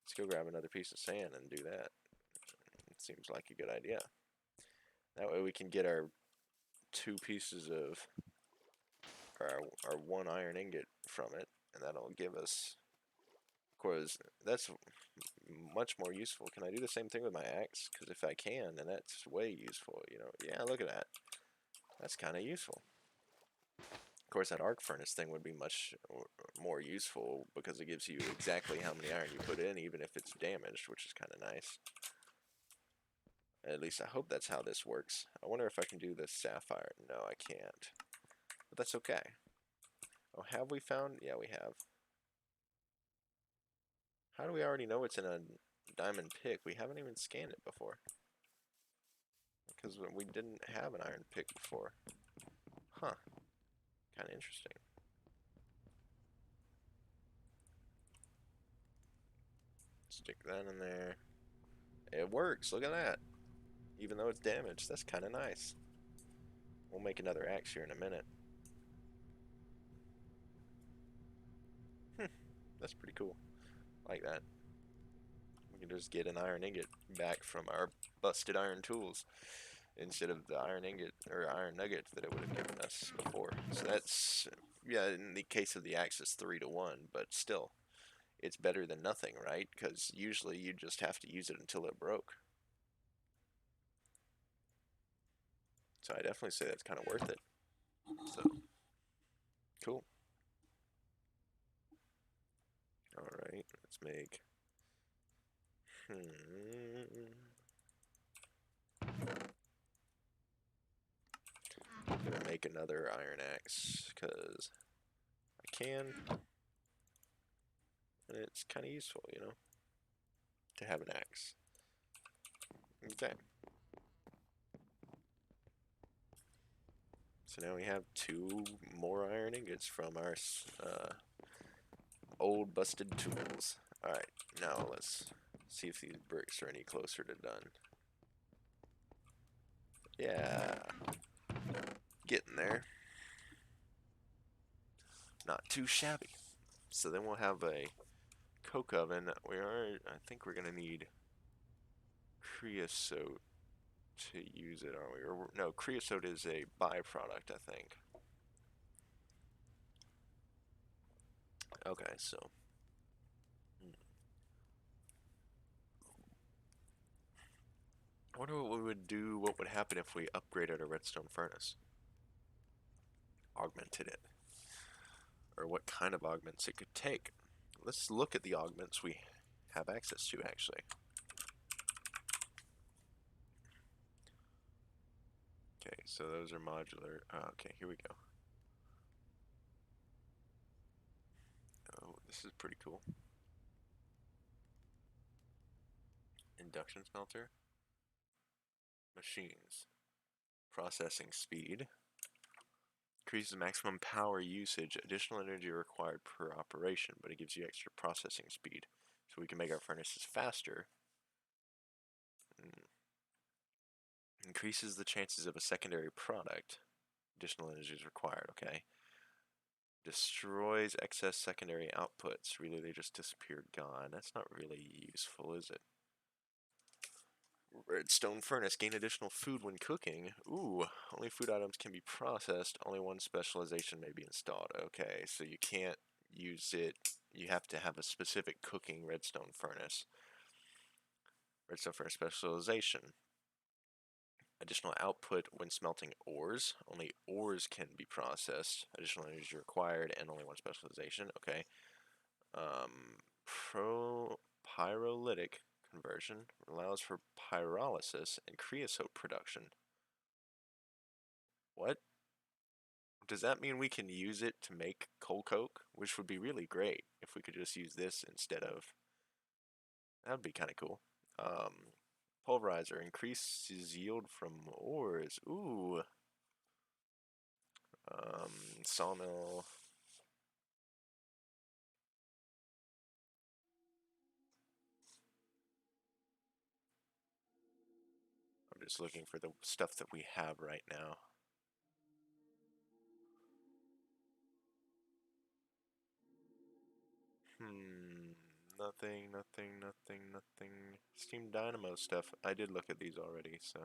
Let's go grab another piece of sand and do that. It seems like a good idea. That way we can get our 2 pieces of our 1 iron ingot from it, and that'll give us, of course, that's much more useful. Can I do the same thing with my axe? Because if I can, then that's way useful, you know. Yeah, look at that. That's kind of useful. Of course, that arc furnace thing would be much more useful because it gives you exactly how many iron you put in, even if it's damaged, which is kind of nice. At least I hope that's how this works. I wonder if I can do the sapphire. No, I can't. But that's okay. Oh, have we found? Yeah, we have. How do we already know it's in a diamond pick? We haven't even scanned it before. Because we didn't have an iron pick before. Huh. Kind of interesting. Stick that in there. It works. Look at that. Even though it's damaged. That's kind of nice. We'll make another axe here in a minute. That's pretty cool. Like that. We can just get an iron ingot back from our busted iron tools instead of the iron ingot or iron nugget that it would have given us before. So that's, yeah, in the case of the axe, it's 3 to 1, but still, it's better than nothing, right? Because usually you just have to use it until it broke. So I definitely say that's kind of worth it. So, cool. Alright, let's make... I'm gonna make another iron axe, because I can. And it's kind of useful, you know, to have an axe. Okay. So now we have 2 more iron ingots from our old busted tools. Alright, now let's see if these bricks are any closer to done. Yeah. Getting there. Not too shabby. So then we'll have a coke oven. I think we're gonna need creosote to use it, aren't we? Or, no, creosote is a byproduct, I think. Okay, so I wonder what we would do, what would happen if we upgraded a redstone furnace. Augmented it. Or what kind of augments it could take. Let's look at the augments we have access to, actually. Okay, so those are modular. Okay, here we go. Oh, this is pretty cool. Induction smelter. Machines. Processing speed. Increases maximum power usage, additional energy required per operation, but it gives you extra processing speed. So we can make our furnaces faster. Increases the chances of a secondary product. Additional energy is required, okay. Destroys excess secondary outputs. Really, they just disappeared, gone. That's not really useful, is it? Redstone furnace. Gain additional food when cooking. Ooh, only food items can be processed. Only one specialization may be installed. Okay, so you can't use it. You have to have a specific cooking redstone furnace. Redstone furnace specialization. Additional output when smelting ores. Only ores can be processed. Additional energy required and only one specialization. Okay. Pyrolytic Conversion allows for pyrolysis and creosote production. What? Does that mean we can use it to make coal coke? Which would be really great if we could just use this instead of... That would be kind of cool. Pulverizer increases yield from ores. Ooh. Sawmill. I'm just looking for the stuff that we have right now. Nothing. Steam Dynamo stuff. I did look at these already, so.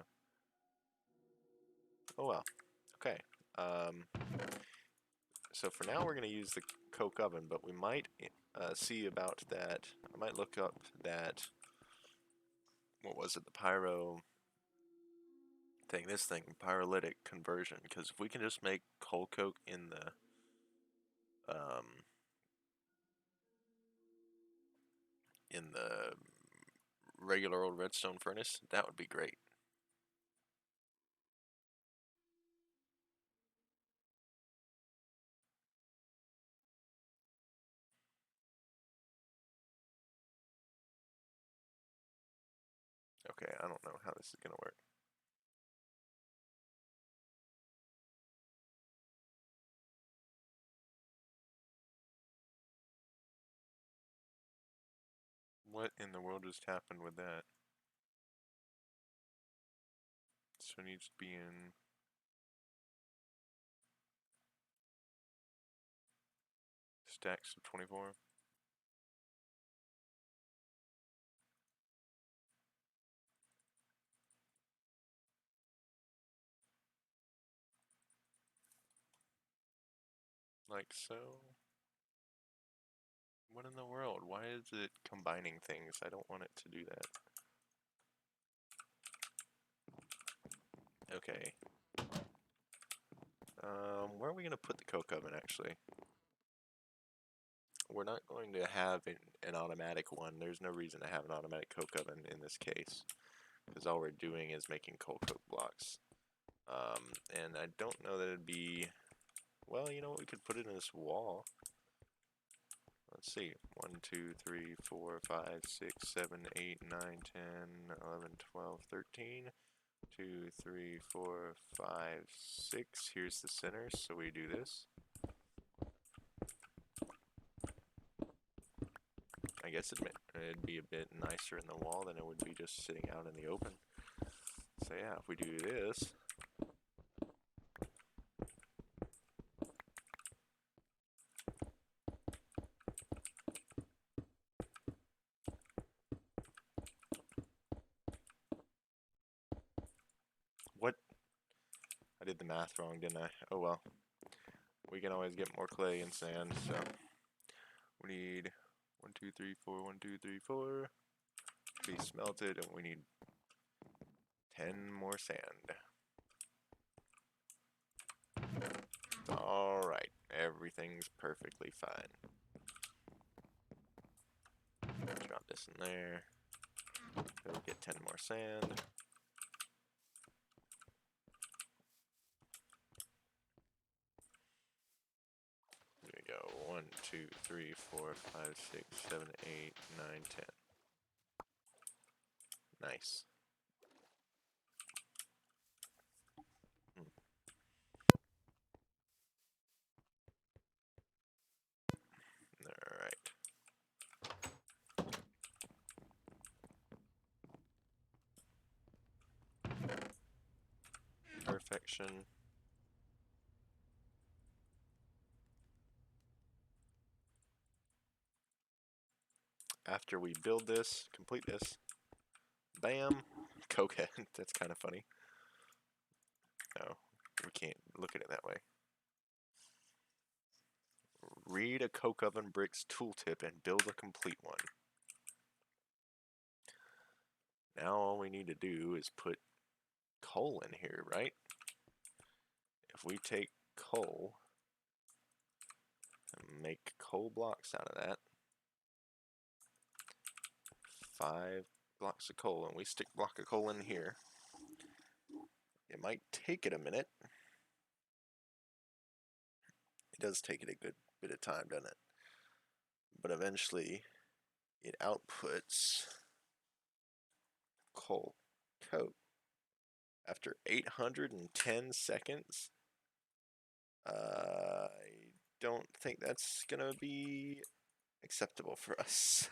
Oh well. Okay. So for now we're going to use the Coke Oven, but we might see about that. I might look up that, what was it, the pyro thing, this thing, Pyrolytic Conversion, because if we can just make coal coke in the, regular old redstone furnace, that would be great. Okay, I don't know how this is going to work. What in the world just happened with that? So it needs to be in... stacks of 24. Like so. What in the world? Why is it combining things? I don't want it to do that. Okay. Where are we going to put the Coke Oven, actually? We're not going to have an automatic one. There's no reason to have an automatic Coke Oven in this case, because all we're doing is making coal coke blocks. And I don't know that it'd be... Well, you know what? We could put it in this wall. Let's see. 1, 2, 3, 4, 5, 6, 7, 8, 9, 10, 11, 12, 13. 2, 3, 4, 5, 6. Here's the center, so we do this. I guess it'd be a bit nicer in the wall than it would be just sitting out in the open. So yeah, if we do this, what? I did the math wrong, didn't I? Oh well. We can always get more clay and sand, so we need 1, 2, 3, 4, 1, 2, 3, 4 to be smelted, and we need 10 more sand. Alright, everything's perfectly fine. Drop this in there. Then we get 10 more sand. Here we go. 1, 2, 3, 4, 5, 6, 7, 8, 9, 10. Nice. section. After we build this, complete this, bam, coke head. That's kind of funny. No, we can't look at it that way. Read a coke oven bricks tooltip and build a complete one. Now all we need to do is put coal in here, right? If we take coal and make coal blocks out of that, 5 blocks of coal, and we stick a block of coal in here, it might take it a minute. It does take it a good bit of time, doesn't it? But eventually it outputs coal coke. After 810 seconds, I don't think that's gonna be acceptable for us.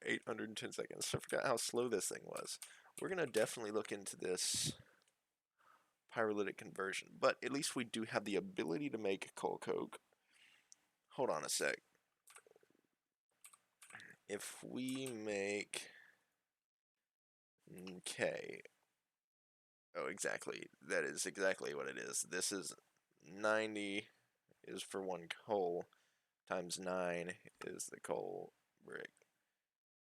810 seconds. I forgot how slow this thing was. We're gonna definitely look into this pyrolytic conversion, but at least we do have the ability to make coal coke. Hold on a sec. If we make, okay, oh, exactly, that is exactly what it is. This is 90 is for 1 coal, times 9 is the coal brick.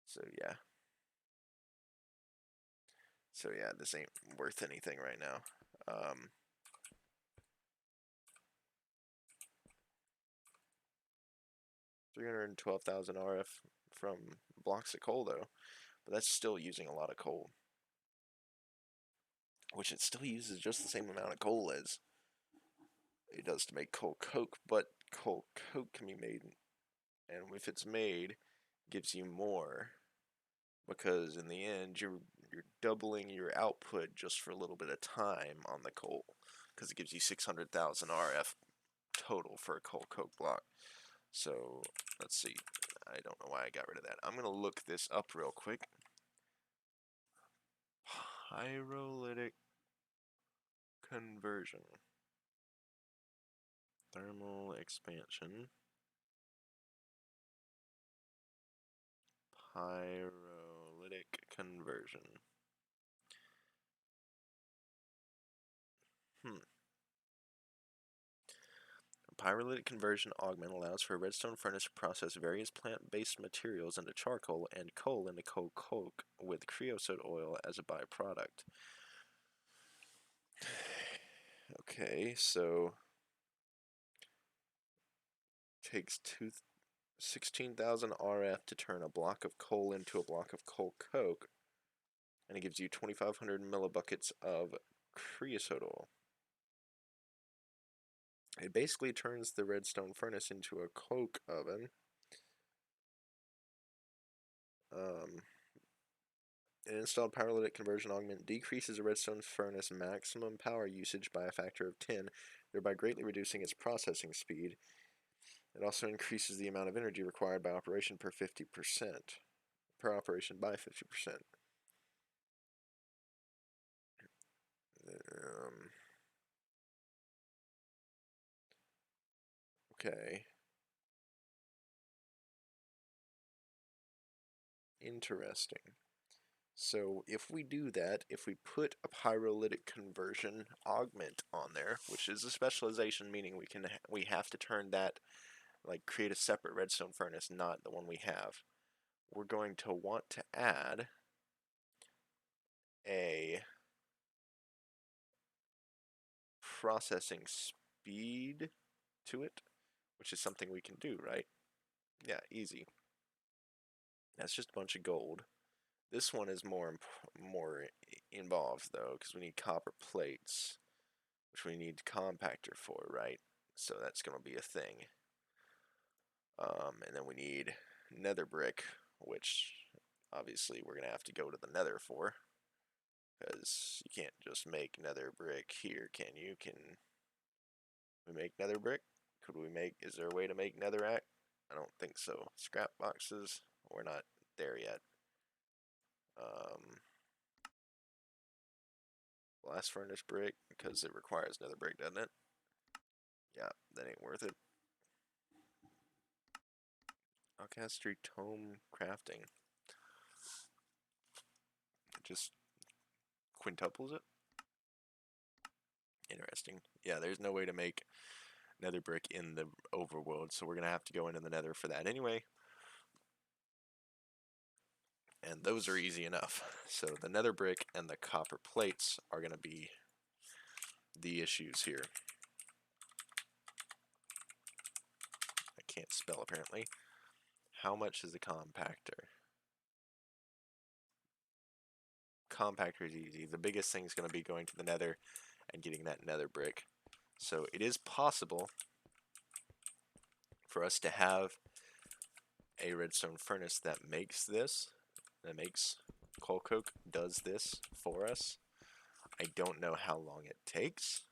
So yeah. So yeah, this ain't worth anything right now. 312,000 RF from blocks of coal though, but that's still using a lot of coal. Which it still uses just the same amount of coal as it does to make coal coke, but coal coke can be made, and if it's made, gives you more, because in the end you're doubling your output just for a little bit of time on the coal, because it gives you 600,000 RF total for a coal coke block. So let's see, I don't know why I got rid of that. I'm gonna look this up real quick. Pyrolytic conversion, thermal expansion, pyrolytic conversion. Pyrolytic conversion augment allows for a redstone furnace to process various plant-based materials into charcoal and coal into coal coke with creosote oil as a byproduct. Okay, so takes 16,000 RF to turn a block of coal into a block of coal coke, and it gives you 2,500 millibuckets of creosote oil. It basically turns the redstone furnace into a coke oven. An installed pyrolytic conversion augment decreases a redstone furnace maximum power usage by a factor of 10, thereby greatly reducing its processing speed. It also increases the amount of energy required by operation per 50%. Per operation by 50%. Okay. Interesting. So if we do that, if we put a pyrolytic conversion augment on there, which is a specialization, meaning we have to turn that, like create a separate redstone furnace, not the one we have. We're going to want to add a processing speed to it, which is something we can do, right? Yeah, easy. That's just a bunch of gold. This one is more involved though, because we need copper plates, which we need compactor for, right? So that's going to be a thing. And then we need nether brick, which obviously we're going to have to go to the nether for, because you can't just make nether brick here, can you? Can we make nether brick? Could we make, is there a way to make netherrack? I don't think so. Scrap boxes, we're not there yet. Well, blast furnace brick because it requires another brick, doesn't it? Yeah, that ain't worth it. Alchemy tome crafting. It just quintuples it. Interesting. Yeah, there's no way to make nether brick in the overworld, so we're gonna have to go into the nether for that anyway. And those are easy enough. So the nether brick and the copper plates are gonna be the issues here. I can't spell apparently. How much is the compactor? Compactor is easy. The biggest thing is going to be going to the nether and getting that nether brick. So it is possible for us to have a redstone furnace that makes this, that makes coal coke, does this for us. I don't know how long it takes.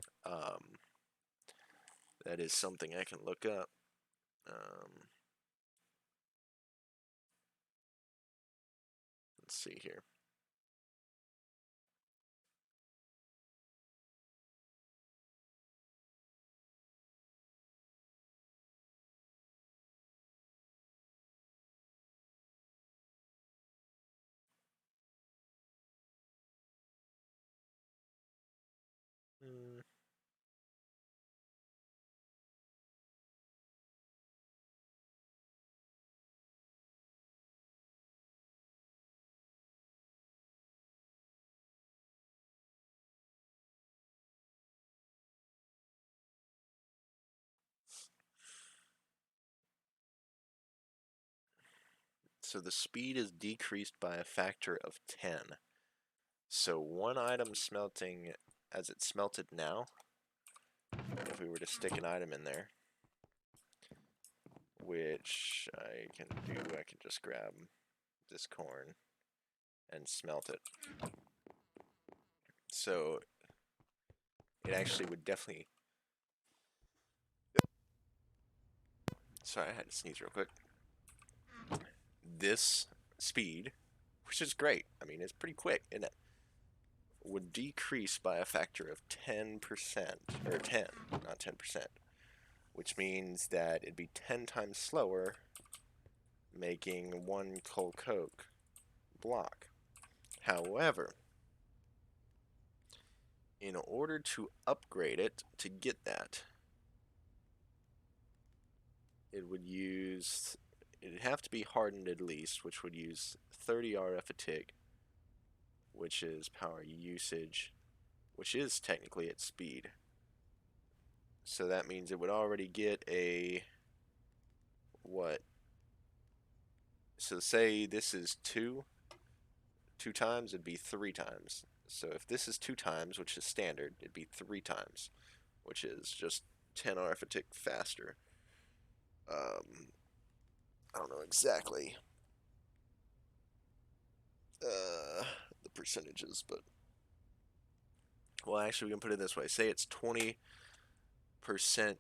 That is something I can look up. Let's see here. So the speed is decreased by a factor of 10. So one item smelting as it's smelted now, if we were to stick an item in there, which I can do, I can just grab this corn and smelt it. So it actually would definitely... Sorry, I had to sneeze real quick. This speed, which is great, I mean, it's pretty quick, isn't it? Would decrease by a factor of 10%, or 10, not 10%, which means that it'd be 10 times slower making one coal coke block. However, in order to upgrade it to get that, it'd have to be hardened at least, which would use 30 RF a tick, which is power usage, which is technically at speed. So that means it would already get a, what? So say this is two times, it'd be 3 times. So if this is 2 times, which is standard, it'd be 3 times, which is just 10 RF a tick faster. I don't know exactly the percentages, but well, actually, we can put it this way: say it's 20%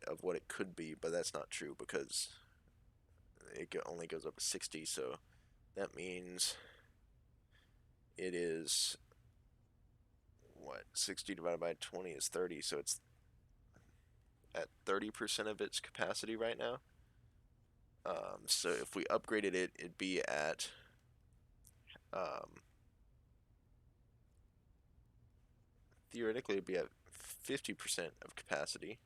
of what it could be, but that's not true because it only goes up to 60. So that means it is what 60 divided by 20 is 30. So it's at 30% of its capacity right now. So if we upgraded it, it'd be at theoretically it'd be at 50% of capacity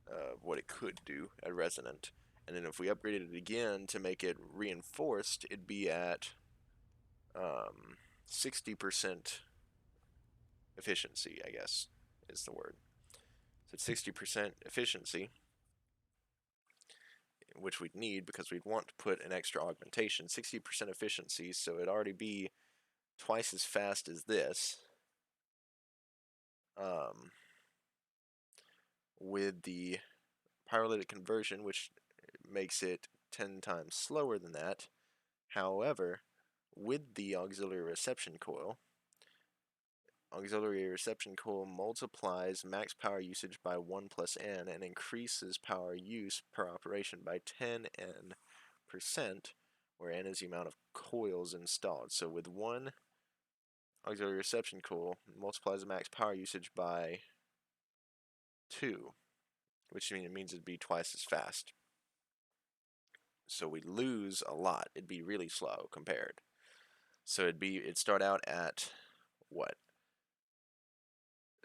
of what it could do at resonant. And then if we upgraded it again to make it reinforced, it'd be at 60% efficiency, I guess is the word. So it's 60% efficiency, which we'd need because we'd want to put an extra augmentation. 60% efficiency, so it'd already be twice as fast as this. With the Pyrolytic Conversion, which makes it 10 times slower than that. However, with the Auxiliary Reception Coil multiplies max power usage by 1 plus n and increases power use per operation by 10n%, where n is the amount of coils installed. So with one auxiliary reception coil multiplies the max power usage by 2, which means it'd be twice as fast. So we'd lose a lot. It'd be really slow compared. So it'd start out at what?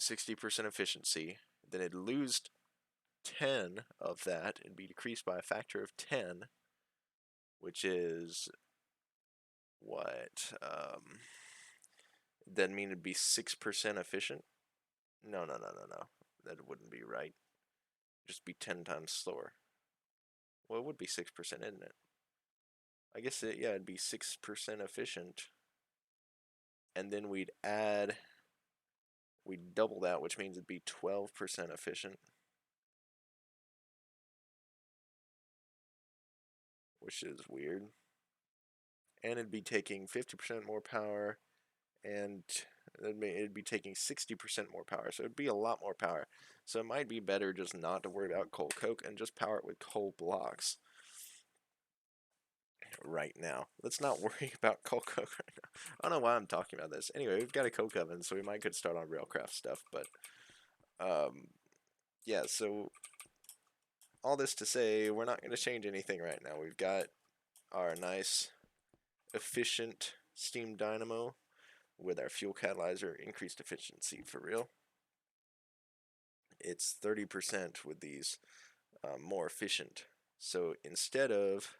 60% efficiency. Then it'd lose 10 of that. It'd be decreased by a factor of 10, which is what? That mean it'd be 6% efficient? No. That wouldn't be right. Just be 10 times slower. Well, it would be 6%, isn't it? I guess it'd be 6% efficient. And then we'd double that, which means it'd be 12% efficient. Which is weird. And it'd be taking 50% more power, and it'd be taking 60% more power, so it'd be a lot more power. So it might be better just not to worry about coal coke and just power it with coal blocks right now. Let's not worry about coal coke right now. I don't know why I'm talking about this. Anyway, we've got a coke oven, so we might could start on Railcraft stuff, but yeah, so all this to say, we're not going to change anything right now. We've got our nice efficient steam dynamo with our fuel catalyzer increased efficiency for real. It's 30% with these more efficient. So instead of,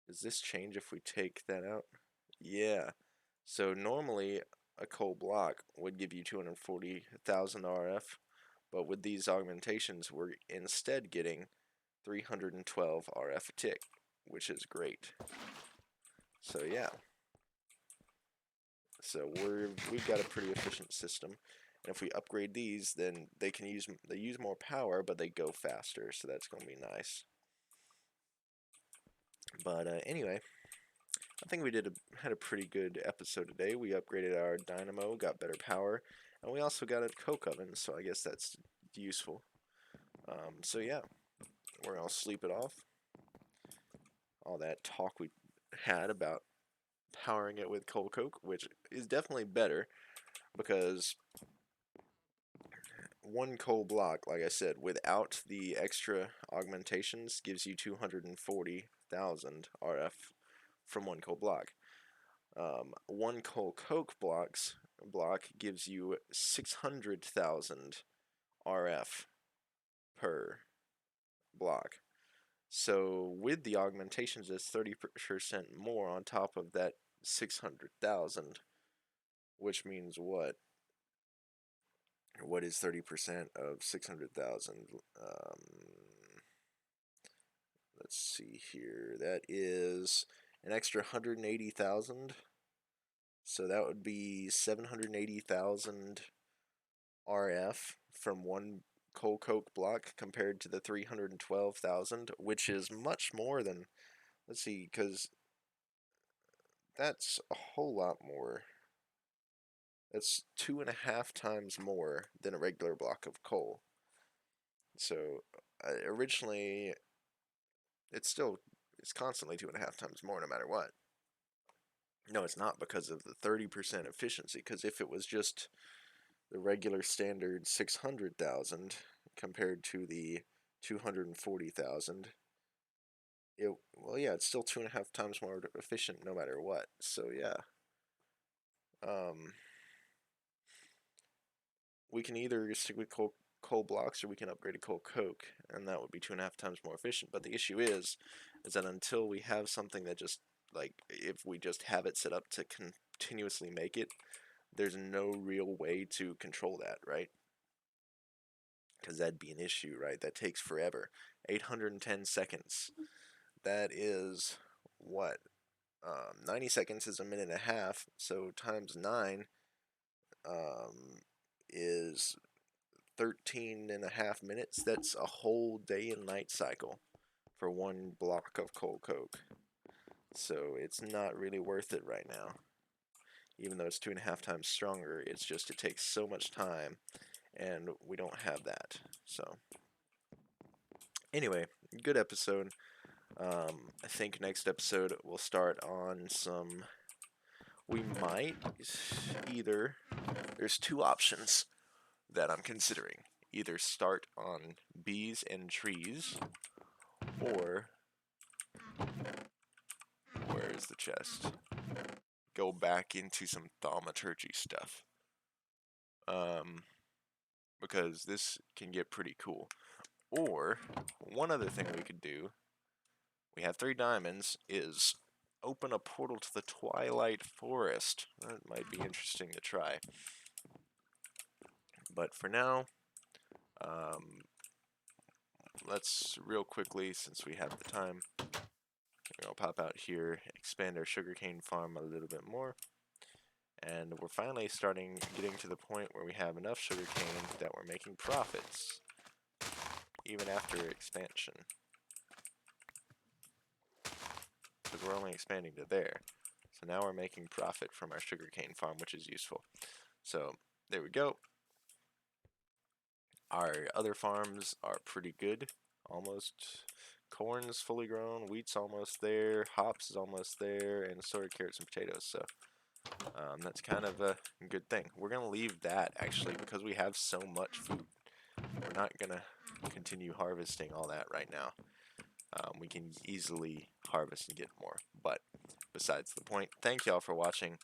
does this change if we take that out? Yeah. So normally a coal block would give you 240,000 RF, but with these augmentations we're instead getting 312 RF a tick, which is great. So yeah. So we've got a pretty efficient system, and if we upgrade these, then they use more power, but they go faster. So that's gonna be nice. But anyway, I think we had a pretty good episode today. We upgraded our dynamo, got better power, and we also got a coke oven. So I guess that's useful. So yeah, we're gonna sleep it off. All that talk we had about powering it with coal coke, which is definitely better because one coal block, like I said, without the extra augmentations gives you 240,000 RF from one coal block. One coal coke block gives you 600,000 RF per block. So with the augmentations, it's 30% more on top of that 600,000, which means what? What is 30% of 600,000? Let's see here. That is an extra 180,000. So that would be 780,000 RF from one coal coke block compared to the 312,000, which is much more than, let's see, because that's a whole lot more. That's 2.5 times more than a regular block of coal. So originally, it's constantly 2.5 times more no matter what. No, it's not because of the 30% efficiency, because if it was just the regular standard 600,000 compared to the 240,000, it's still 2.5 times more efficient no matter what. So yeah. We can either stick with coal blocks, or we can upgrade to coal coke, and that would be 2.5 times more efficient. But the issue is that until we have something that just, like, if we just have it set up to continuously make it, there's no real way to control that, right? Because that'd be an issue, right? That takes forever. 810 seconds. That is what? 90 seconds is a minute and a half, so times 9 is 13.5 minutes. That's a whole day and night cycle for one block of coal coke. So it's not really worth it right now. Even though it's 2.5 times stronger, it takes so much time, and we don't have that. So anyway, good episode. I think next episode we'll start on some we might either, there's two options that I'm considering. Either start on bees and trees, or, where is the chest? Go back into some thaumaturgy stuff. Because this can get pretty cool. Or, one other thing we could do, we have 3 diamonds, is open a portal to the Twilight Forest. That might be interesting to try. But for now, let's real quickly, since we have the time, I'll pop out here, expand our sugarcane farm a little bit more. And we're finally getting to the point where we have enough sugarcane that we're making profits, even after expansion. Because we're only expanding to there. So now we're making profit from our sugarcane farm, which is useful. So there we go. Our other farms are pretty good. Almost. Corn's fully grown, wheat's almost there, hops is almost there, and assorted carrots and potatoes. So that's kind of a good thing. We're going to leave that, actually, because we have so much food. We're not going to continue harvesting all that right now. We can easily harvest and get more. But besides the point, thank y'all for watching.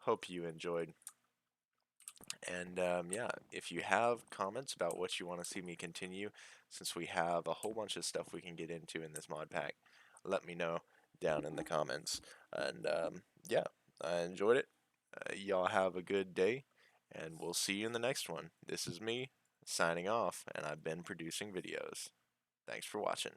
Hope you enjoyed. And yeah, if you have comments about what you want to see me continue, since we have a whole bunch of stuff we can get into in this mod pack, let me know down in the comments. And yeah, I enjoyed it. Y'all have a good day, and we'll see you in the next one. This is me signing off, and I've been producing videos. Thanks for watching.